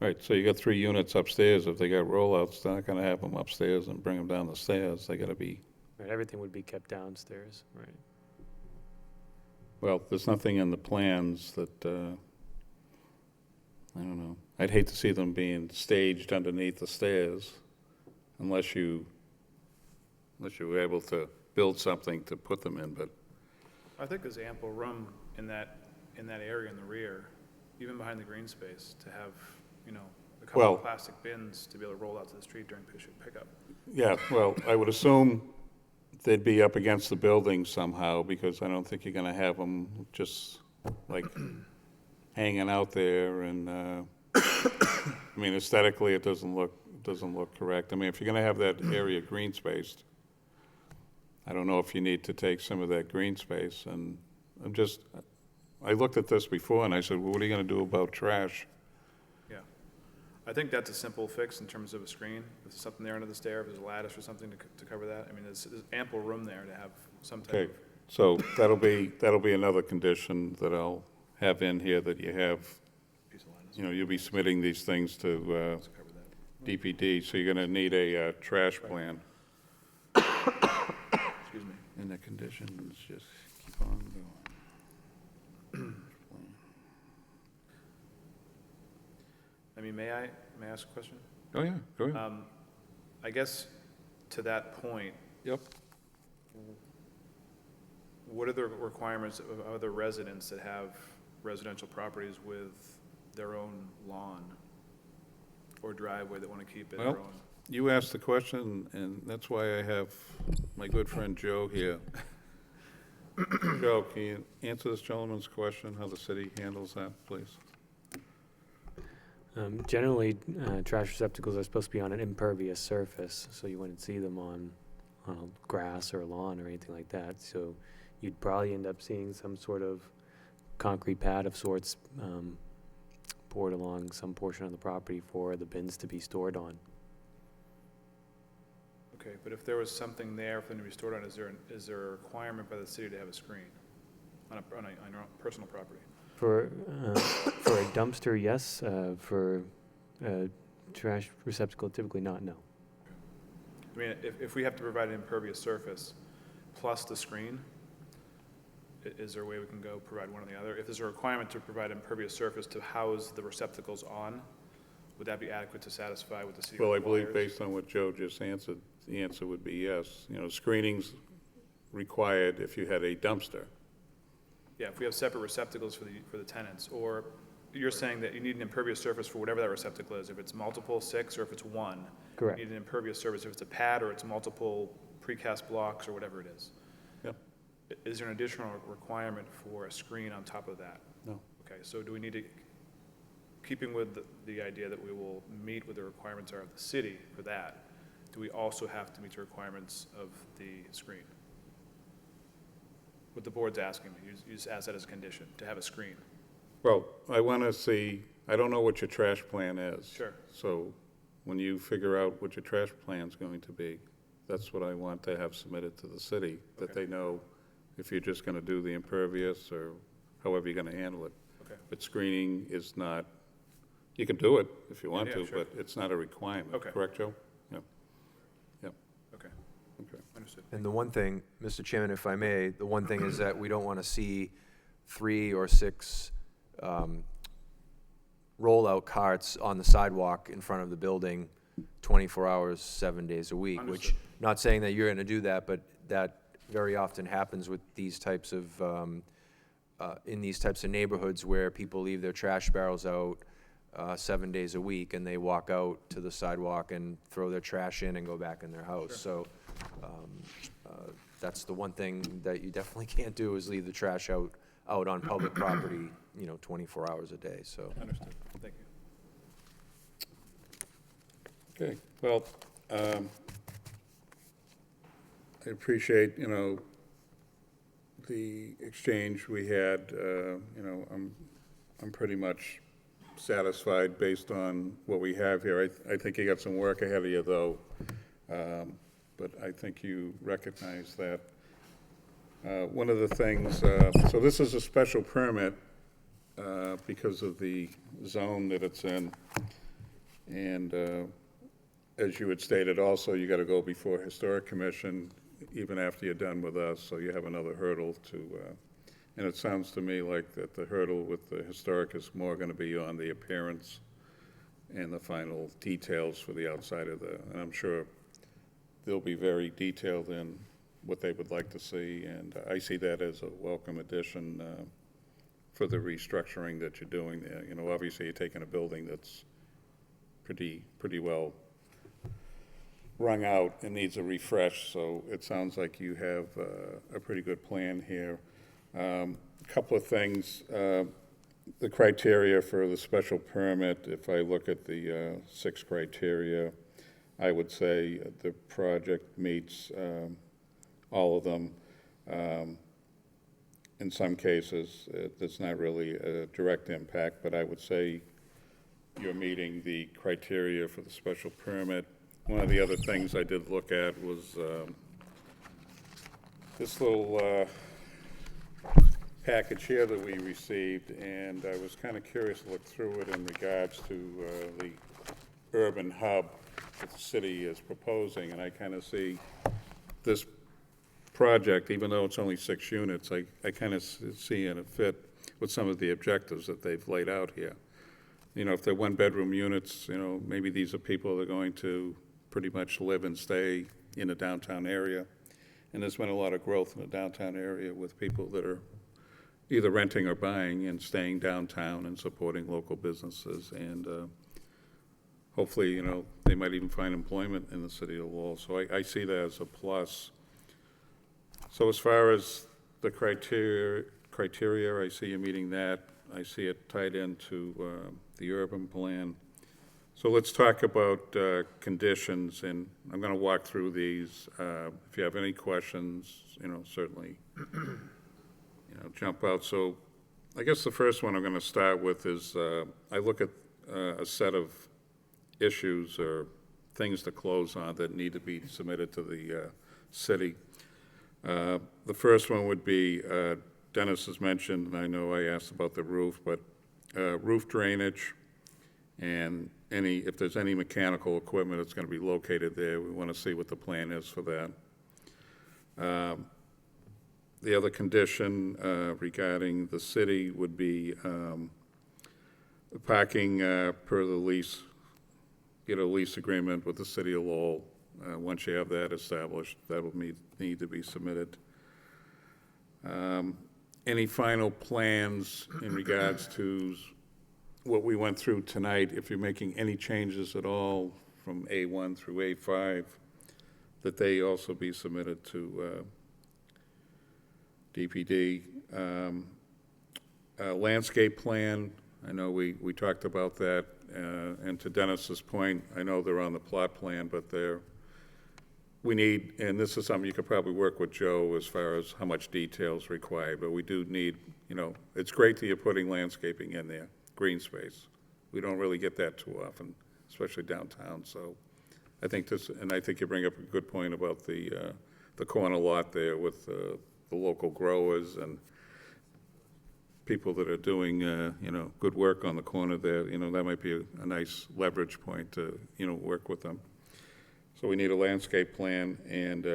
Right, so you got 3 units upstairs. If they got rollouts, they're not gonna have them upstairs and bring them down the stairs. They gotta be, Right, everything would be kept downstairs, right? well, there's nothing in the plans that, I don't know. I'd hate to see them being staged underneath the stairs unless you were able to build something to put them in, but, I think there's ample room in that area in the rear, even behind the green space, to have, you know, a couple Well- of plastic bins to be able to roll out to the street during pickup. yeah, well, I would assume they'd be up against the building somehow, because I don't think you're gonna have them just, like, hanging out there, and, I mean, aesthetically, it doesn't look correct. I mean, if you're gonna have that area green spaced, I don't know if you need to take some of that green space, and I looked at this before, and I said, well, what are you gonna do about trash? Yeah. I think that's a simple fix in terms of a screen. If there's something there under the stair, if there's a lattice or something to cover that. I mean, there's ample room there to have some type Okay, of, so that'll be another condition that I'll have in here, that you have, piece of lattice you know, you'll be submitting these things to to cover that. DPD, so you're gonna need a trash plan. Excuse me. And the conditions just keep on going. I mean, may I ask a question? Oh, yeah, go ahead. I guess to that point, Yep. what are the requirements of other residents that have residential properties with their own lawn or driveway that want to keep it their Well- own? You asked the question, and that's why I have my good friend Joe here. Joe, can you answer this gentleman's question, how the city handles that, please? Generally, trash receptacles are supposed to be on an impervious surface, so you wouldn't see them on grass or lawn or anything like that. So you'd probably end up seeing some sort of concrete pad of sorts poured along some portion of the property for the bins to be stored on. Okay, but if there was something there for them to be stored on, is there a requirement by the city to have a screen on your own personal property? For a dumpster, yes. For a trash receptacle, typically not, no. I mean, if we have to provide an impervious surface plus the screen, is there a way we can go provide one or the other? If there's a requirement to provide impervious surface to house the receptacles on, would that be adequate to satisfy what the city Well, I requires? believe based on what Joe just answered, the answer would be yes. You know, screening's required if you had a dumpster. Yeah, if we have separate receptacles for the tenants, or you're saying that you need an impervious surface for whatever that receptacle is, if it's multiple, 6, or if it's 1. Correct. You need an impervious surface if it's a pad, or it's multiple precast blocks, or whatever it is. Yep. Is there an additional requirement for a screen on top of that? No. Okay, so do we need to, keeping with the idea that we will meet what the requirements are of the city for that, do we also have to meet the requirements of the screen? What the board's asking me, you just ask that as a condition, to have a screen. Well, I want to see, I don't know what your trash plan is. Sure. So when you figure out what your trash plan's going to be, that's what I want to have submitted to the city, that Okay. they know if you're just going to do the impervious or however you're going to handle it. Okay. But screening is not, you can do it if you want Yeah, to, sure. but it's not a requirement. Okay. Correct, Joe? Yeah. Yep, Okay, okay. understood. And the one thing, Mr. Chairman, if I may, the one thing is that we don't want to see 3 or 6 rollout carts on the sidewalk in front of the building 24 hours, 7 days a week, which, Understood. not saying that you're going to do that, but that very often happens with these types of, in these types of neighborhoods where people leave their trash barrels out 7 days a week, and they walk out to the sidewalk and throw their trash in and go back in their house. So that's the one thing that you definitely can't do, is leave the trash out on public property, 24 hours a day, so. Understood, thank you. Okay, well, I appreciate, the exchange we had. I'm pretty much satisfied based on what we have here. I think you got some work ahead of you, though, but I think you recognize that. One of the things, so this is a special permit because of the zone that it's in. And as you had stated also, you got to go before Historic Commission even after you're done with us, so you have another hurdle to, and it sounds to me like that the hurdle with the Historic is more going to be on the appearance and the final details for the outside of the, and I'm sure they'll be very detailed in what they would like to see, and I see that as a welcome addition for the restructuring that you're doing there. You know, obviously you're taking a building that's pretty well wrung out and needs a refresh, so it sounds like you have a pretty good plan here. A couple of things, the criteria for the special permit, if I look at the 6 criteria, I would say the project meets all of them. In some cases, it's not really a direct impact, but I would say you're meeting the criteria for the special permit. One of the other things I did look at was this little package here that we received, and I was kind of curious to look through it in regards to the urban hub that the city is proposing, and I kind of see this project, even though it's only 6 units, I kind of see in a fit with some of the objectives that they've laid out here. You know, if they're 1-bedroom units, you know, maybe these are people that are going to pretty much live and stay in the downtown area. And there's been a lot of growth in the downtown area with people that are either renting or buying and staying downtown and supporting local businesses. And hopefully, you know, they might even find employment in the city of Lowell. So I see that as a plus. So as far as the criteria, I see you meeting that. I see it tied into the urban plan. So let's talk about conditions, and I'm going to walk through these. If you have any questions, you know, certainly, you know, jump out. So I guess the first one I'm going to start with is I look at a set of issues or things to close on that need to be submitted to the city. The first one would be, Dennis has mentioned, and I know I asked about the roof, but roof drainage and if there's any mechanical equipment that's going to be located there, we want to see what the plan is for that. The other condition regarding the city would be parking per the lease, get a lease agreement with the city of Lowell. Once you have that established, that will need to be submitted. Any final plans in regards to what we went through tonight, if you're making any changes at all from A1 through A5, that they also be submitted to DPD. Landscape plan, I know we talked about that, and to Dennis's point, I know they're on the plot plan, but we need, and this is something you could probably work with Joe as far as how much detail is required, but we do need, you know, it's great that you're putting landscaping in there, green space. We don't really get that too often, especially downtown, so I think this, and I think you bring up a good point about the corner lot there with the local growers and people that are doing, you know, good work on the corner there. You know, that might be a nice leverage point to, you know, work with them. So we need a landscape plan and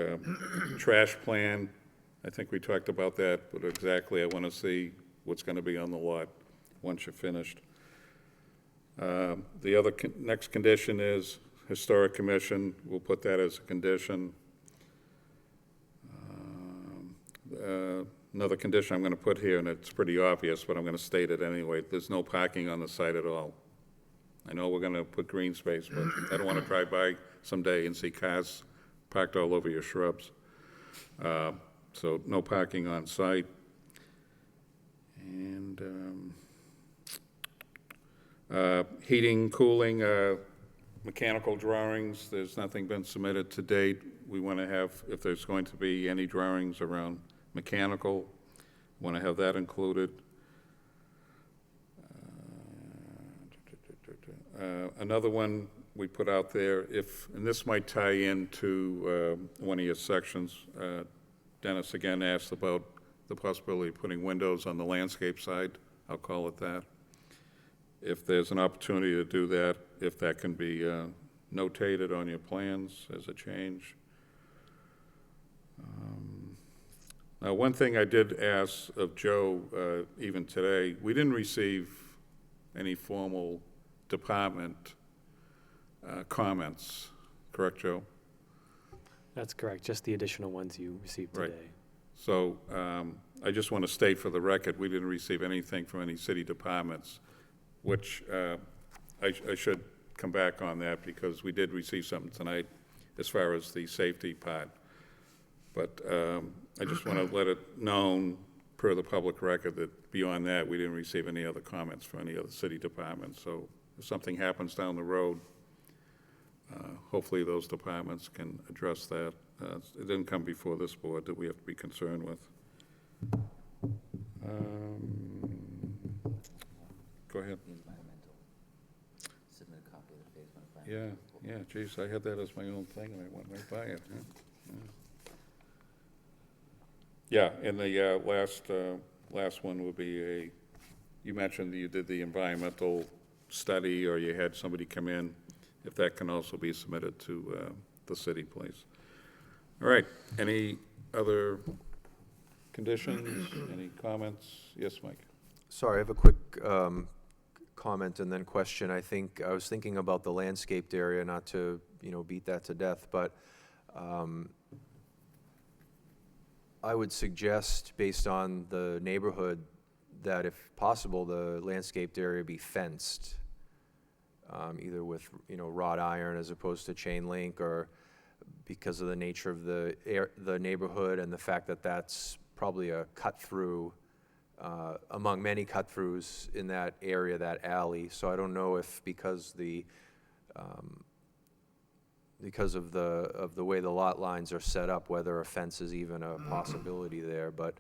trash plan. I think we talked about that, but exactly I want to see what's going to be on the lot once you're finished. The other next condition is Historic Commission. We'll put that as a condition. Another condition I'm going to put here, and it's pretty obvious, but I'm going to state it anyway. There's no parking on the site at all. I know we're going to put green space, but I don't want to drive by someday and see cars parked all over your shrubs. So no parking on site. And heating, cooling, mechanical drawings, there's nothing been submitted to date. We want to have, if there's going to be any drawings around mechanical, want to have that included. Another one we put out there, and this might tie into one of your sections. Dennis again asked about the possibility of putting windows on the landscape side. I'll call it that. if there's an opportunity to do that, if that can be notated on your plans as a change. Now, one thing I did ask of Joe, even today, we didn't receive any formal department comments, correct, Joe? That's correct, just the additional ones you received Right. today. So I just want to state for the record, we didn't receive anything from any city departments, which I should come back on that because we did receive something tonight as far as the safety part. But I just want to let it known per the public record that beyond that, we didn't receive any other comments from any other city departments. So if something happens down the road, hopefully those departments can address that. It didn't come before this board that we have to be concerned with. Go ahead. The environmental. Submit a copy of the phase 1 plan. Yeah, geez, I had that as my own thing, and I went right by it, huh? Yeah, and the last one would be you mentioned that you did the environmental study, or you had somebody come in, if that can also be submitted to the city, please. All right, any other conditions, any comments? Yes, Mike? Sorry, I have a quick comment and then question. I was thinking about the landscaped area, not to, beat that to death, but I would suggest, based on the neighborhood, that if possible, the landscaped area be fenced, either with, wrought iron as opposed to chain link, or because of the nature of the neighborhood and the fact that that's probably a cut-through among many cut-throughs in that area, that alley. So I don't know if because of the way the lot lines are set up, whether a fence is even a possibility there. But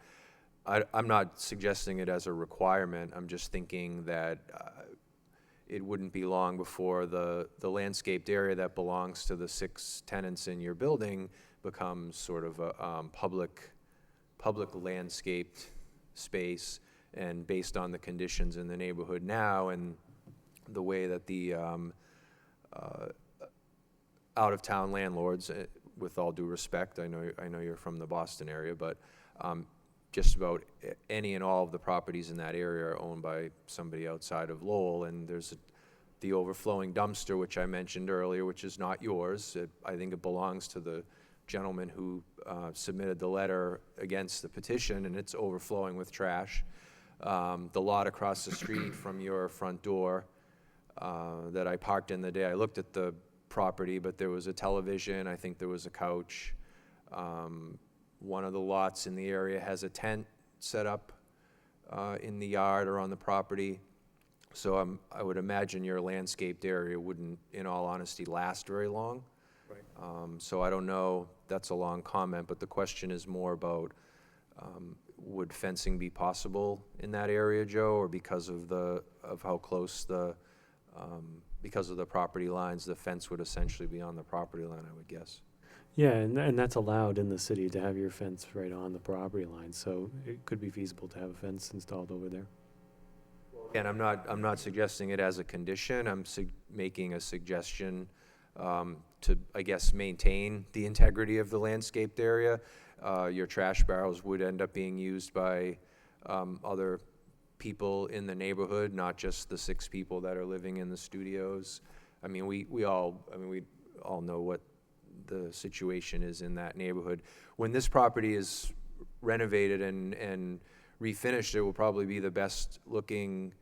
I'm not suggesting it as a requirement. I'm just thinking that it wouldn't be long before the landscaped area that belongs to the 6 tenants in your building becomes sort of a public landscaped space. And based on the conditions in the neighborhood now and the way that the out-of-town landlords, with all due respect, I know you're from the Boston area, but just about any and all of the properties in that area are owned by somebody outside of Lowell, and there's the overflowing dumpster, which I mentioned earlier, which is not yours. I think it belongs to the gentleman who submitted the letter against the petition, and it's overflowing with trash. The lot across the street from your front door that I parked in the day I looked at the property, but there was a television, I think there was a couch. One of the lots in the area has a tent set up in the yard or on the property. So I would imagine your landscaped area wouldn't, in all honesty, last very long. Right. So I don't know, that's a long comment, but the question is more about would fencing be possible in that area, Joe, or because of how close because of the property lines, the fence would essentially be on the property line, I would guess. Yeah, and that's allowed in the city to have your fence right on the property line, so it could be feasible to have a fence installed over there. And I'm not suggesting it as a condition. I'm making a suggestion to, I guess, maintain the integrity of the landscaped area. Your trash barrels would end up being used by other people in the neighborhood, not just the 6 people that are living in the studios. I mean, we all know what the situation is in that neighborhood. When this property is renovated and refinished, it will probably be the best looking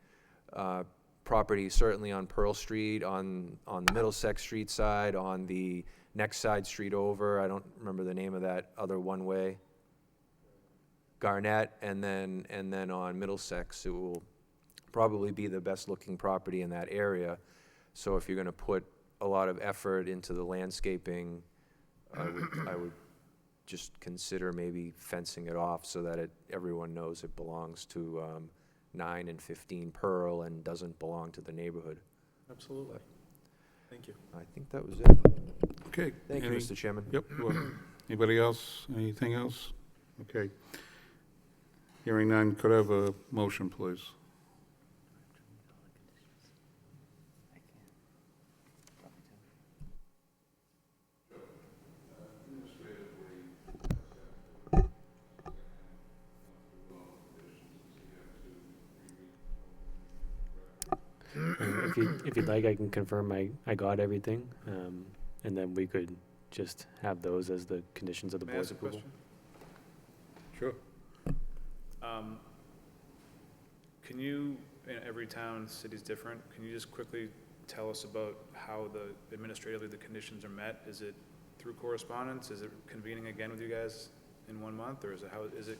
property, certainly on Pearl Street, on the Middlesex Street side, on the next side street over. I don't remember the name of that other one-way. Garnett, and then on Middlesex, it will probably be the best looking property in that area. So if you're going to put a lot of effort into the landscaping, I would just consider maybe fencing it off so that everyone knows it belongs to 9 and 15 Pearl and doesn't belong to the neighborhood. Absolutely. Thank you. I think that was it. Okay. Thank you, Mr. Chairman. Yep. Anybody else? Anything else? Okay. Hearing none, could I have a motion, please? if you'd like, I can confirm I got everything, and then we could just have those as the conditions of the May I board's ask a approval. question? Sure. Can you, in every town, city's different, can you just quickly tell us about how administratively the conditions are met? Is it through correspondence? Is it convening again with you guys in 1 month? Or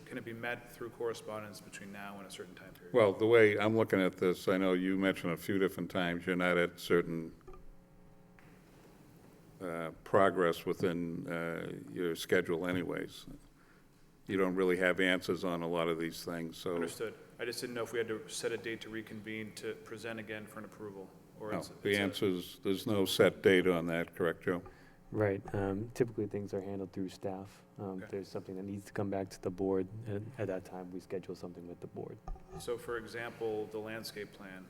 can it be met through correspondence between now and a certain time period? Well, the way I'm looking at this, I know you mentioned a few different times, you're not at certain progress within your schedule anyways. You don't really have answers on a lot of these things, so. Understood. I just didn't know if we had to set a date to reconvene to present again for an approval, or No, it's the it's a- answer is, there's no set date on that, correct, Joe? Right. Typically, things are handled through staff. Okay. If there's something that needs to come back to the board, and at that time, we schedule something with the board. So for example, the landscape plan,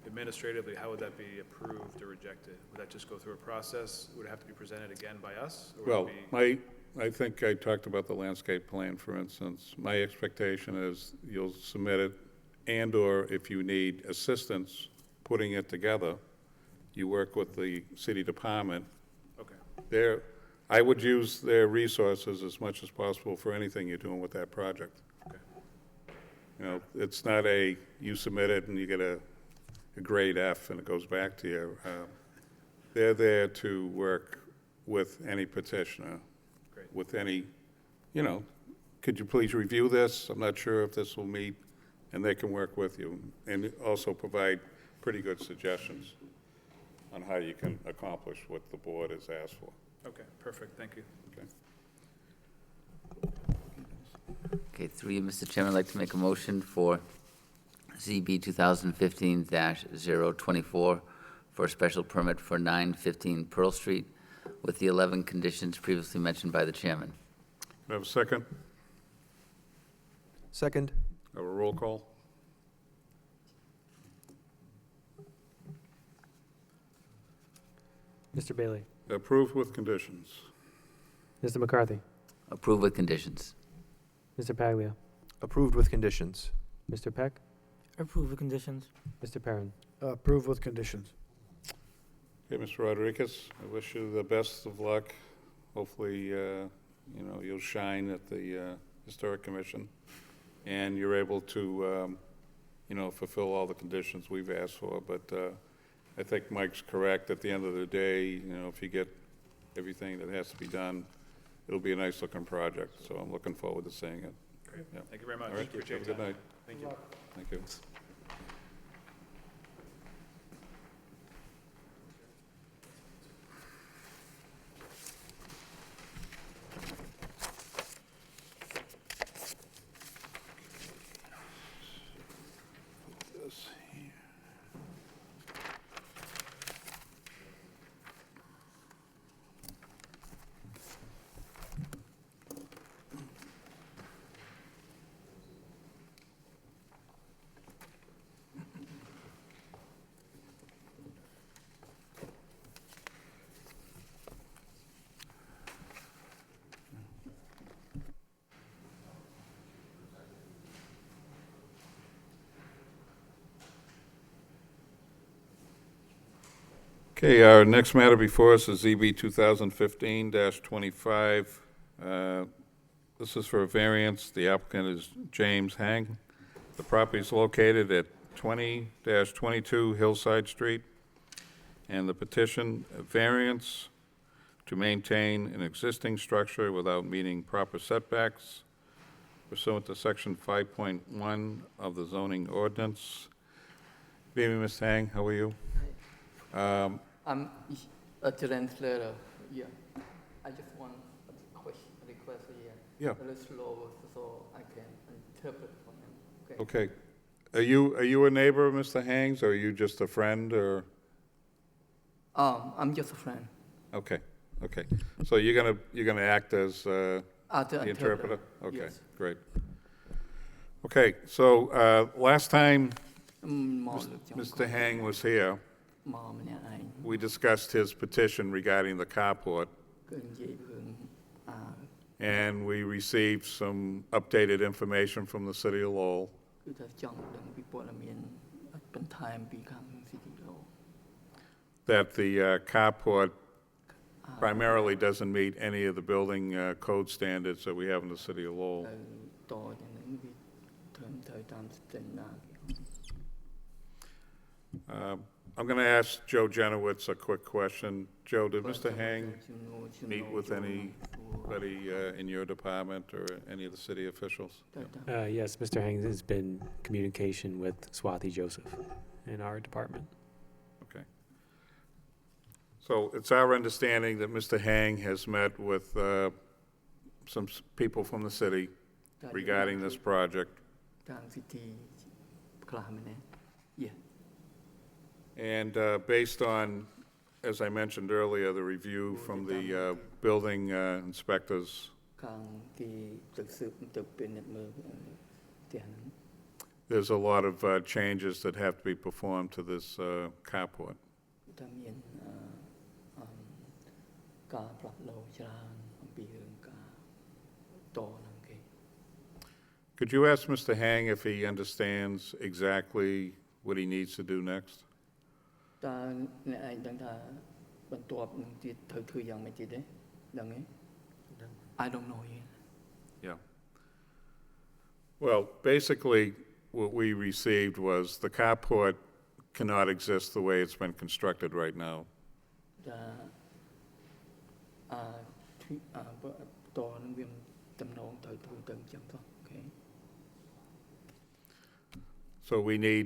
administratively, how would that be approved or rejected? Would that just go through a process? Would it have to be presented again by us? Or Well, would it be? I think I talked about the landscape plan, for instance. My expectation is you'll submit it, and/or if you need assistance putting it together, you work with the city department. Okay, I would use their resources as much as possible for anything you're doing with that project. okay, You know, it's not you submit it and you get a grade F and it goes back to you. They're there to work with any petitioner, great. with any, could you please review this? I'm not sure if this will meet, and they can work with you, and also provide pretty good suggestions on how you can accomplish what the board has asked for. Okay, perfect, thank you. Okay. Okay, through you, Mr. Chairman, I'd like to make a motion for ZB 2015-024 for a special permit for 915 Pearl Street with the 11 conditions previously mentioned by the chairman. Do I have a second? Second? Have a roll call? Mr. Bailey? Approved with conditions. Mr. McCarthy? Approve with conditions. Mr. Paglia? Approved with conditions. Mr. Peck? Approve the conditions. Mr. Perrin? Approve with conditions. Okay, Mr. Rodriguez, I wish you the best of luck. Hopefully, you'll shine at the Historic Commission, and you're able to, fulfill all the conditions we've asked for. But I think Mike's correct. At the end of the day, if you get everything that has to be done, it'll be a nice-looking project. So I'm looking forward to seeing it. Great, Yeah. thank you very much. All right, Appreciate have a your good time. night. Thank you. Thank you. This here. Okay, our next matter before us is ZB 2015-25. This is for a variance. The applicant is James Hang. The property is located at 20-22 Hillside Street, and the petition, a variance to maintain an existing structure without meeting proper setbacks pursuant to Section 5.1 of the zoning ordinance. Good evening, Ms. Hang, how are you? I'm a translator. Yeah, I just want a request here. Yeah. A little slow so I can interpret for him. Okay. Are you a neighbor of Mr. Hangs, or are you just a friend, or? I'm just a friend. Okay. So you're gonna act as The the interpreter? Okay, Yes. great. Okay, so last time Mr. Hang was here, we discussed his petition regarding the carport, and we received some updated information from the city of Lowell. that the carport primarily doesn't meet any of the building code standards that we have in the city of Lowell. តយ៉ាងនេះវាធ្វើទៅតាម standard I'm going to ask Joe Genowitz a quick question. Joe, did Mr. Hang meet with anybody in your department or any of the city officials? Yes, Mr. Hangs has been in communication with Swati Joseph in our department. Okay. So it's our understanding that Mr. Hang has met with some people from the city regarding this project. តាមសិទ្ធិខ្លះមែនទេ Yeah. And based on, as I mentioned earlier, the review from the building inspectors, ខាងគេទៅស៊ើបទៅពិនិត្យមើលផ្ទះហ្នឹង there's a lot of changes that have to be performed to this carport. តែមានការផ្លាស់ប្ដូរច្រើនអំពីរឿងការតហ្នឹងគេ Could you ask Mr. Hang if he understands exactly what he needs to do next? តើអ្នកឯងដឹងថាបន្ទាប់នឹងទៀតត្រូវធ្វើយ៉ាងម៉េចទៀតទេដឹងទេ I don't know yet. Yeah. Well, basically, what we received was the carport cannot exist the way it's been constructed right now. ថាតនឹងវាតំណងត្រូវធ្វើទៅអញ្ចឹងទៅអូខេ So we need,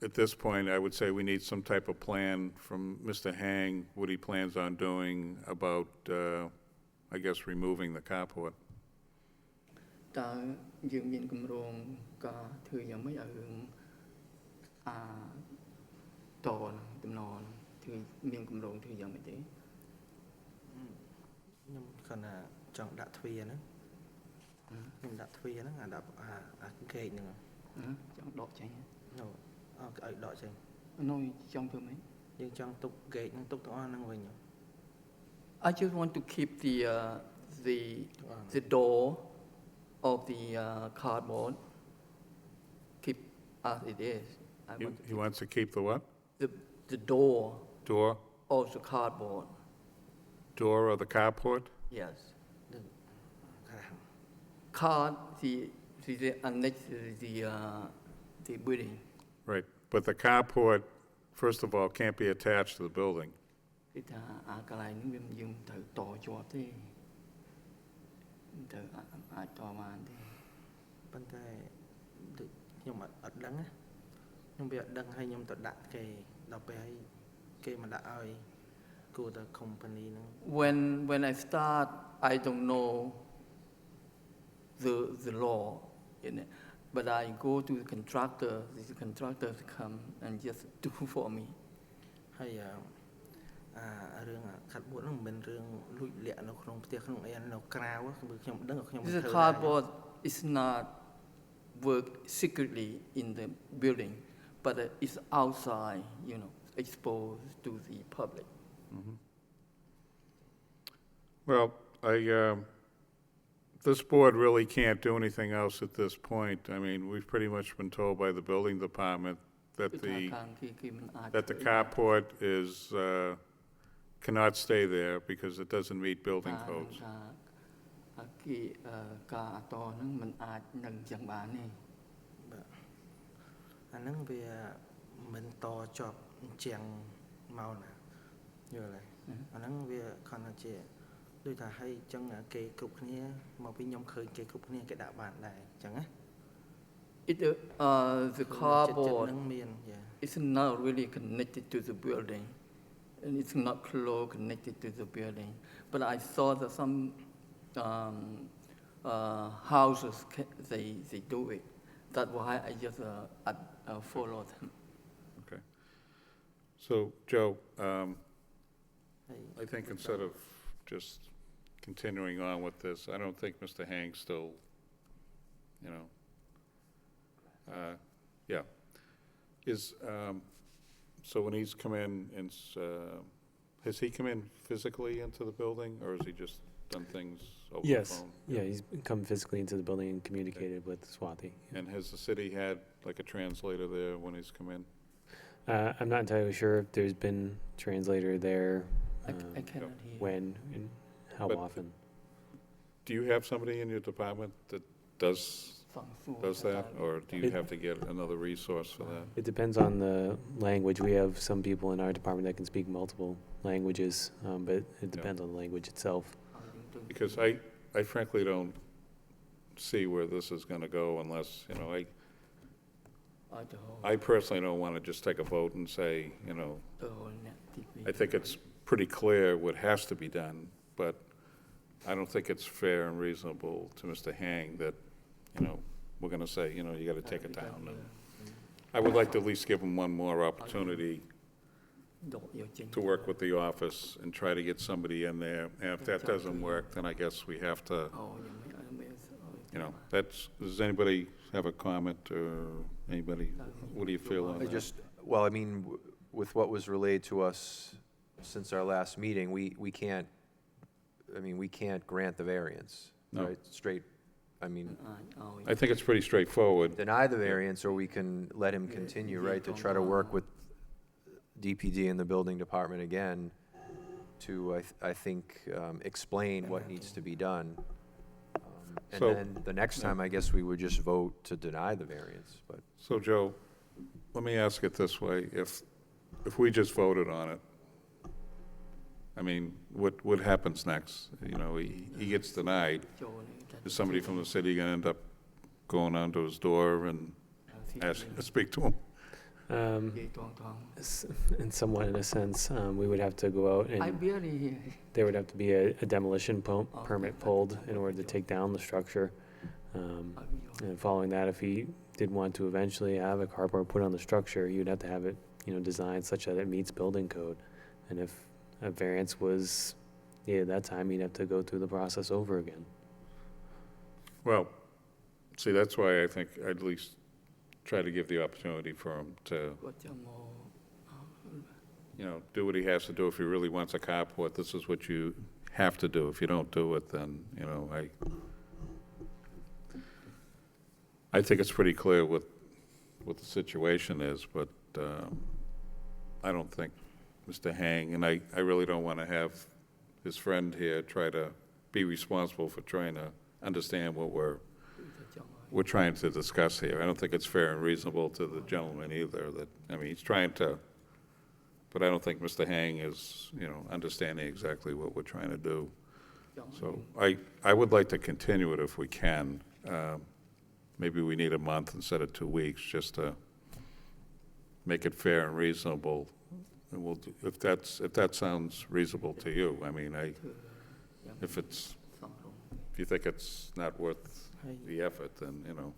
at this point, I would say we need some type of plan from Mr. Hang, what he plans on doing about, I guess, removing the carport. តើយើងមានគម្រោងការធ្វើយ៉ាងម៉េចឲ្យរឿងតនឹងតំណងធ្វើមានគម្រោងធ្វើយ៉ាងម៉េចទេ ខ្ញុំគាត់ថាចង់ដាក់ទ្វារហ្នឹងខ្ញុំដាក់ទ្វារហ្នឹងអាដាក់អាកេតហ្នឹងចង់ដកចេញ នោះឲ្យដកចេញ នោះចង់ធ្វើម៉េច យើងចង់ទុកកេតហ្នឹងទុកទាំងអស់ហ្នឹងវិញ I just want to keep the door of the cardboard keep as it is. He wants to keep the what? The door Door? of the cardboard. Door of the carport? Yes. Card the next to the building. Right. But the carport, first of all, can't be attached to the building. គឺថាកន្លែងនេះវាយើងត្រូវតជាប់ទេទៅអាចតបានទេ ប៉ុន្តែដូចខ្ញុំអត់ដឹងណាខ្ញុំវាអត់ដឹងហើយខ្ញុំទៅដាក់គេដល់ពេលហើយគេមិនដាក់ឲ្យគួរតែ company ហ្នឹង When I start I don't know the law in it but I go to the contractor come and just do for me ហើយរឿងខាត់បួតហ្នឹងមិនមែនរឿងលួចលាក់នៅក្នុងផ្ទះក្នុងអីនៅក្រៅគឺខ្ញុំដឹងខ្ញុំ This cardboard is not work secretly in the building but it's outside exposed to the public. Well, this board really can't do anything else at this point. I mean, we've pretty much been told by the building department that the carport is, cannot stay there because it doesn't meet building codes. ការអតហ្នឹងមិនអាចនឹងចឹងបានទេ អាហ្នឹងវាមិនតជាប់ជាងមកណាយល់ហើយអាហ្នឹងវាខនជាដូចថាឲ្យចឹងគេគ្រប់គ្នាមកពីខ្ញុំឃើញគេគ្រប់គ្នាគេដាក់បានដែរចឹងណា The cardboard is not really connected to the building and it's not close connected to the building but I saw that some houses they do it that's why I just follow them. Okay. So, Joe, I think instead of just continuing on with this, I don't think Mr. Hang still, yeah. So when he's come in and, has he come in physically into the building or has he just done things over the Yes, phone? yeah, he's come physically into the building and communicated with Swati. And has the city had like a translator there when he's come in? I'm not entirely sure if there's been translator there, I cannot hear. when and how But- often. Do you have somebody in your department that does that? Or do you It- have to get another resource for that? It depends on the language. We have some people in our department that can speak multiple languages, but it depends on the language itself. Because I frankly don't see where this is gonna go unless, you know, I personally don't wanna just take a vote and say, you know, I think it's pretty clear what has to be done, but I don't think it's fair and reasonable to Mr. Hang that, you know, we're gonna say, you know, you gotta take it down. And I would like to at least give him one more opportunity to work with the office and try to get somebody in there. And if that doesn't work, then I guess we have to, you know, does anybody have a comment or anybody, what do you feel on that? Well, I mean, with what was relayed to us since our last meeting, we can't, I mean, we can't grant the variance, No. right? Straight, I mean, I think it's pretty straightforward. deny the variance, or we can let him continue, right, to try to work with DPD and the building department again to, I think, explain what needs to be done. And So- then the next time, I guess we would just vote to deny the variance, but. So, Joe, let me ask it this way. If we just voted on it, I mean, what happens next? You know, he gets denied. Is somebody from the city gonna end up going onto his door and asking to speak to him? In somewhat, in a sense, we would have to go out I and barely hear. there would have to be a demolition permit pulled in order to take down the structure. And following that, if he did want to eventually have a carport put on the structure, he would have to have it, you know, designed such that it meets building code. And if a variance was needed at that time, he'd have to go through the process over again. Well, see, that's why I think I'd at least try to give the opportunity for him to, you know, do what he has to do. If he really wants a carport, this is what you have to do. If you don't do it, then, you know, I think it's pretty clear what the situation is, but I don't think Mr. Hang, and I really don't want to have his friend here try to be responsible for trying to understand what we're trying to discuss here. I don't think it's fair and reasonable to the gentleman either, that, I mean, he's trying to, but I don't think Mr. Hang is, you know, understanding exactly what we're trying to do. So I would like to continue it if we can. Maybe we need a month instead of 2 weeks, just to make it fair and reasonable. And we'll, if that sounds reasonable to you, I mean, if you think it's not worth the effort, then, you know.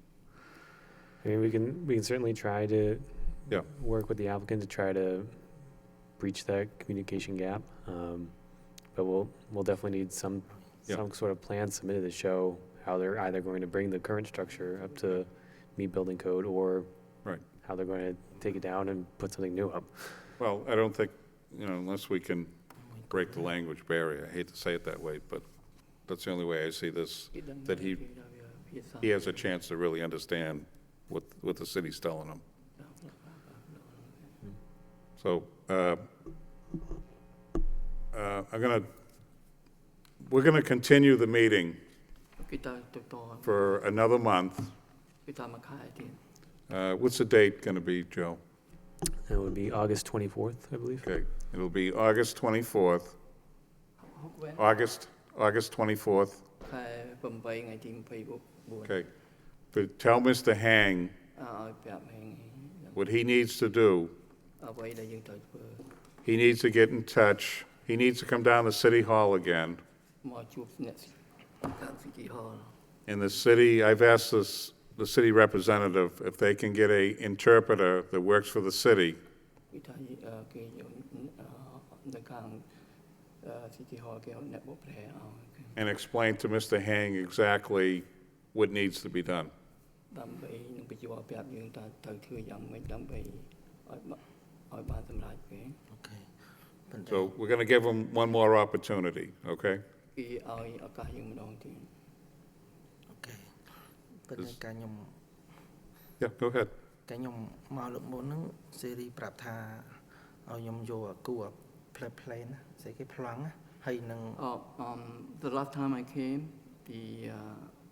I mean, we can certainly try to Yeah. work with the applicant to try to breach that communication gap. But we'll definitely need some sort of plan submitted to show how they're either going to bring the current structure up to meet building code, or Right. how they're going to take it down and put something new up. Well, I don't think, you know, unless we can break the language barrier, I hate to say it that way, but that's the only way I see this, that he has a chance to really understand what the city's telling him. So, we're gonna continue the meeting for another month. What's the date gonna be, Joe? And it would be August 24th, I believe. Okay, it'll be August 24th, August 24th. Okay. But tell Mr. Hang what he needs to do. He needs to get in touch. He needs to come down to City Hall again. In the city, I've asked the city representative if they can get a interpreter that works for the city. And explain to Mr. Hang exactly what needs to be done. So we're going to give him one more opportunity, okay? ប៉ុន្តែការខ្ញុំ Yeah, go ahead. តែខ្ញុំមកលើកមុនហ្នឹងសេរីប្រាប់ថាឲ្យខ្ញុំយកគូផ្លែផ្លែណាស្អីគេប្លង់ណាហើយនឹង The last time I came,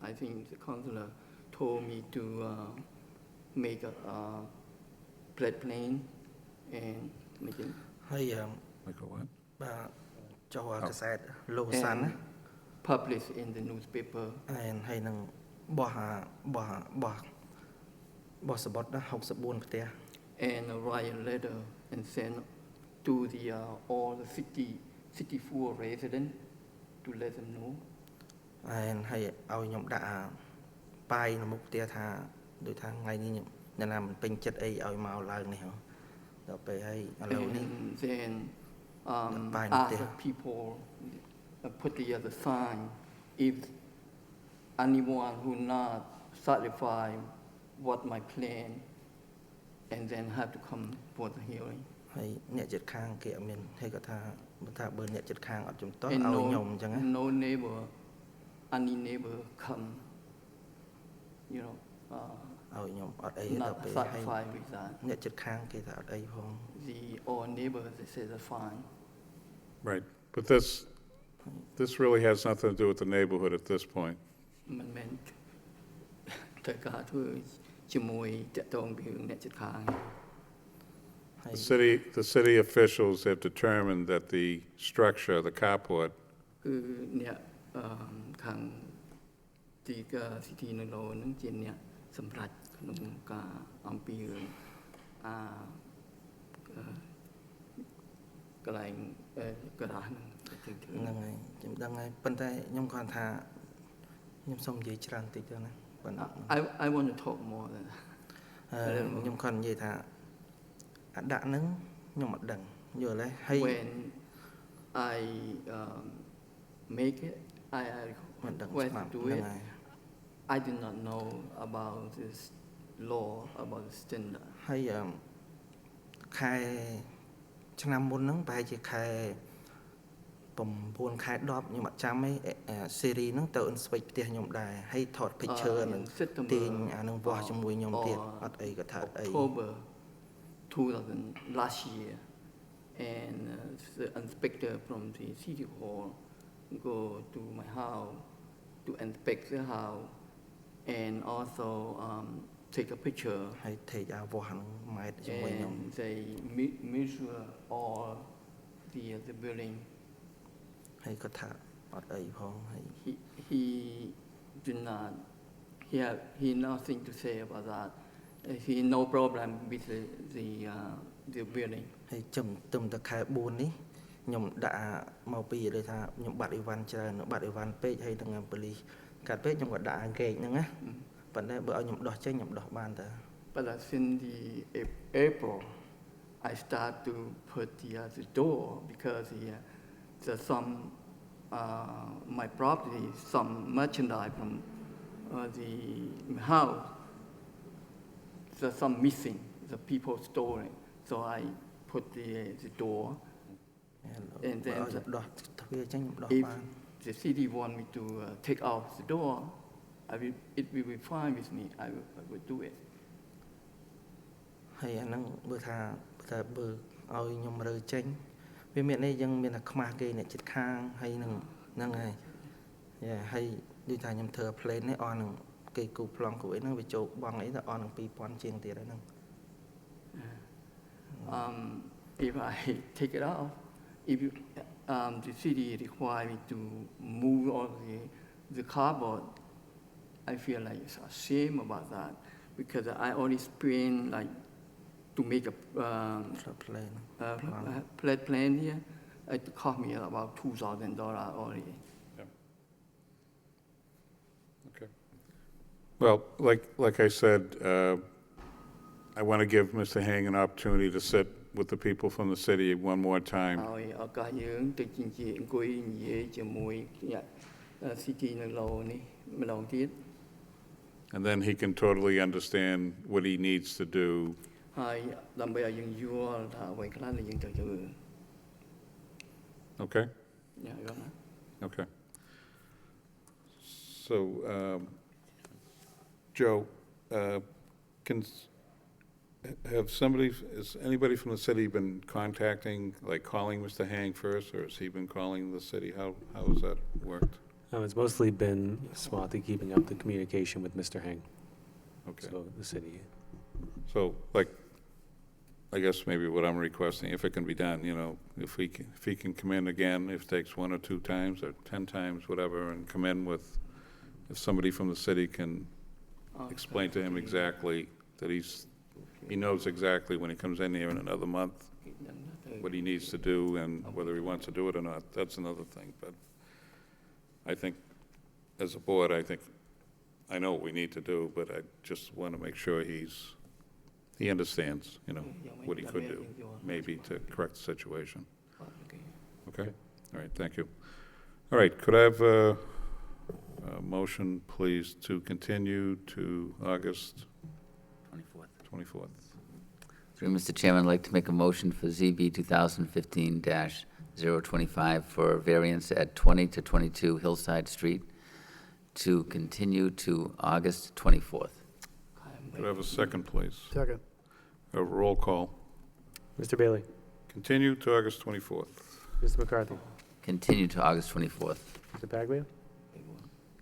I think the counselor told me to make a plate plane and make it ហើយ Like a what? បាទចុះកាសែតលោសាន់ណា and publish in the newspaper. ហើយនឹងបោះសបុតណា64ផ្ទះ And write a letter and send to the all the 64 residents to let them know. ហើយឲ្យខ្ញុំដាក់ប៉ាយនៅមុខផ្ទះថាដូចថាថ្ងៃនេះអ្នកណាមិនពេញចិត្តអីឲ្យមកឡើងនេះហ៎ដល់ពេលហើយឥឡូវនេះ And then By ask the- the people put the other sign if anyone who not satisfied what my plan, and then have to come for the hearing. ហើយអ្នកចិត្តខាងគេអត់មានហើយគាត់ថាបើអ្នកចិត្តខាងអត់ជំទាស់ And ឲ្យខ្ញុំអញ្ចឹងណា no neighbor, any neighbor come, you know, ឲ្យខ្ញុំអត់អីដល់ not ពេលហើយ satisfied with that. អ្នកចិត្តខាងគេថាអត់អីផង The all neighbors, they say they're fine. Right, but this really has nothing to do with the neighborhood at this point. មិនមែនត្រូវការធ្វើជាមួយតកតងពីរឿងអ្នកចិត្តខាង ហើយ The city officials have determined that the structure, the carport, គឺអ្នកខាងទីកាស៊ីទីនៅលោហ្នឹងជាអ្នកសម្រាប់ក្នុងការអំពីរឿងកន្លែងក្រាស់ហ្នឹងទៅធ្វើ ហ្នឹងហើយខ្ញុំដឹងហើយប៉ុន្តែខ្ញុំគាត់ថាខ្ញុំសូមនិយាយច្រើនតិចទៅណាប៉ុន្តែ I want to talk more than that. ខ្ញុំគាត់និយាយថាអាដាក់ហ្នឹងខ្ញុំអត់ដឹងយល់ទេហើយ When I make it, I មិនដឹង request ច្បាប់ to do ហ្នឹង it. ហើយ I did not know about this law, about the standard. ហើយខែឆ្នាំមុនហ្នឹងប្រហែលជាខែ9ខែ10ខ្ញុំអត់ចាំទេសេរីហ្នឹងទៅ inspect ផ្ទះខ្ញុំដែរហើយថត picture ហ្នឹង September ទាញអាហ្នឹងវាស់ជាមួយខ្ញុំទៀត or អត់អីក៏ថាអត់អី October 2000 last year, and the inspector from the city hall go to my house to inspect the house and also take a picture, ហើយថេកអាវាស់ហ្នឹងម៉ែត្រជាមួយខ្ញុំ and they measure all the building. ហើយគាត់ថាអត់អីផងហើយ He did not, he nothing to say about that. He no problem with the building. ហើយទឹមតែខែ4នេះខ្ញុំដាក់មកពីដូចថាខ្ញុំបាត់អីវ៉ាន់ច្រើនបាត់អីវ៉ាន់ពេកហើយនឹងប៉ូលីសកាត់ពេកខ្ញុំក៏ដាក់អាកេកហ្នឹងណាប៉ុន្តែបើឲ្យខ្ញុំដោះចេញខ្ញុំដោះបានតើ But since the April, I start to put the door because there's some my property, some merchandise from the house. There's some missing. The people stole it, so I put the door. And then ខ្ញុំដោះទ្វារចេញខ្ញុំដោះ if បាន the city want me to take out the door, it will be fine with me. I will do it. ហើយអាហ្នឹងបើថាបើឲ្យខ្ញុំរើចេញវាមានអីយើងមានតែខ្មាស់គេអ្នកចិត្តខាងហើយនឹងហ្នឹងហើយយ៉ាហើយដូចថាខ្ញុំធ្វើ plane នេះអស់នឹងគេគូប្លង់គូអីហ្នឹងវាចូលបងអីទៅអស់នឹង 2000 ជាងទៀតហើយហ្នឹង If I take it out, if the city require me to move all the cardboard, I feel like it's a shame about that because I only spend like to make a plane plate plan here. It cost me about $2,000 already. Okay. Well, like I said, I want to give Mr. Hang an opportunity to sit with the people from the city one more time. ហើយឱកាសយើងទៅជជែកអង្គុយនិយាយជាមួយអ្នក city នៅឡូនេះម្ដងទៀត And then he can totally understand what he needs to do. ហើយដើម្បីឲ្យយើងយល់ថាអ្វីខ្លះដែលយើងត្រូវធ្វើ Okay? ញ៉ាំយល់ណា Okay. So, Joe, Has anybody from the city been contacting, like calling Mr. Hang first, or has he been calling the city? How has that worked? It's mostly been Swati keeping up the communication with Mr. Hang, Okay. so the city. So, like, I guess maybe what I'm requesting, if it can be done, you know, if he can come in again, if it takes 1 or 2 times or 10 times, whatever, and come in with, if somebody from the city can explain to him exactly that he knows exactly when he comes in here in another month, what he needs to do and whether he wants to do it or not, that's another thing. But I think, as a board, I know what we need to do, but I just want to make sure he understands, you know, what he could do, maybe to correct the situation. Okay? All right, thank you. All right, could I have a motion, please, to continue to August 24th? Through Mr. Chairman, I'd like to make a motion for ZB 2015-025 for variance at 20 to 22 Hillside Street to continue to August 24th. Could I have a second, please? Second. A roll call. Mr. Bailey? Continue to August 24th. Mr. McCarthy? Continue to August 24th. Mr. Paglia?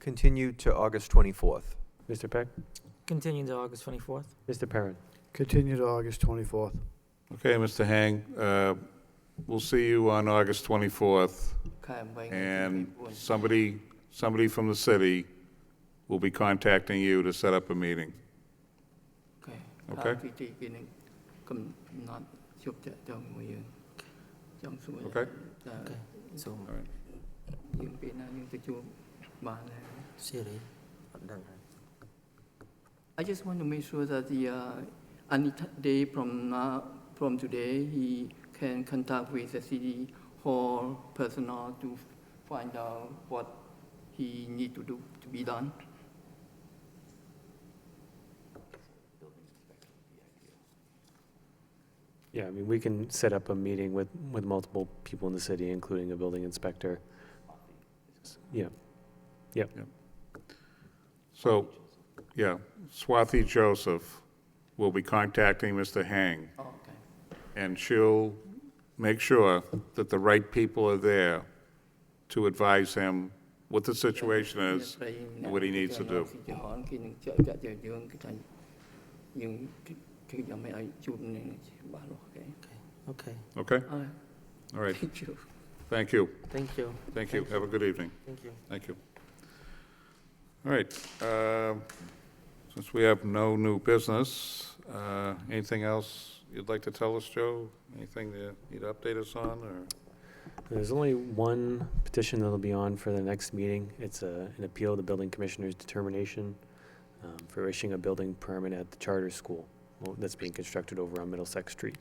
Continue to August 24th. Mr. Peck? Continue to August 24th. Mr. Perrin? Continue to August 24th. Okay, Mr. Hang, we'll see you on August 24th, and somebody from the city will be contacting you to set up a meeting. Okay? Okay? So, All right. Siri, done. I just want to make sure that any day from today, he can contact with the city hall personnel to find out what he need to do to be done. Yeah, I mean, we can set up a meeting with multiple people in the city, including a building inspector. Yeah. Yep. So, yeah, Swati Joseph will be contacting Mr. Hang, Oh, okay. and she'll make sure that the right people are there to advise him what the situation is and what he needs to do. Okay, Okay? All right. Thank you. Thank you. thank you, Thank you. Have a good evening. thank you. Thank you. All right. Since we have no new business, anything else you'd like to tell us, Joe? Anything that you'd update us on, or? There's only one petition that'll be on for the next meeting. It's an appeal of the building commissioner's determination for issuing a building permit at the charter school that's being constructed over on Middlesex Street.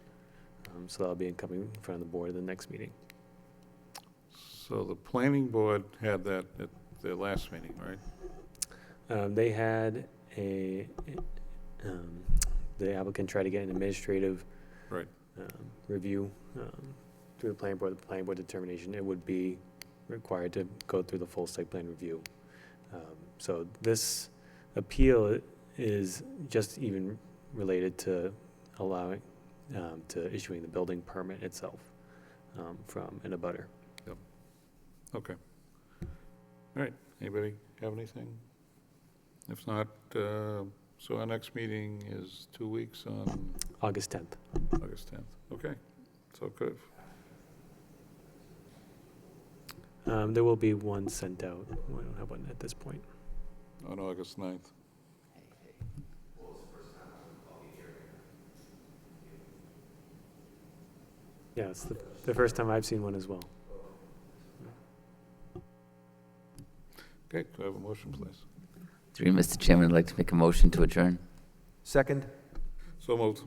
So that'll be coming in front of the board at the next meeting. So the planning board had that at their last meeting, right? They had the applicant tried to get an administrative Right. review through the planning board determination. It would be required to go through the full site plan review. So this appeal is just even related to allowing, to issuing the building permit itself from an abutter. Okay. All right. Anybody have anything? If not, so our next meeting is 2 weeks on August 10th. August 10th. Okay. So good. There will be one sent out. We don't have one at this point. On August 9th. Yeah, it's the first time I've seen one as well. Okay, could I have a motion, please? Through you, Mr. Chairman, I'd like to make a motion to adjourn. Second? So moved.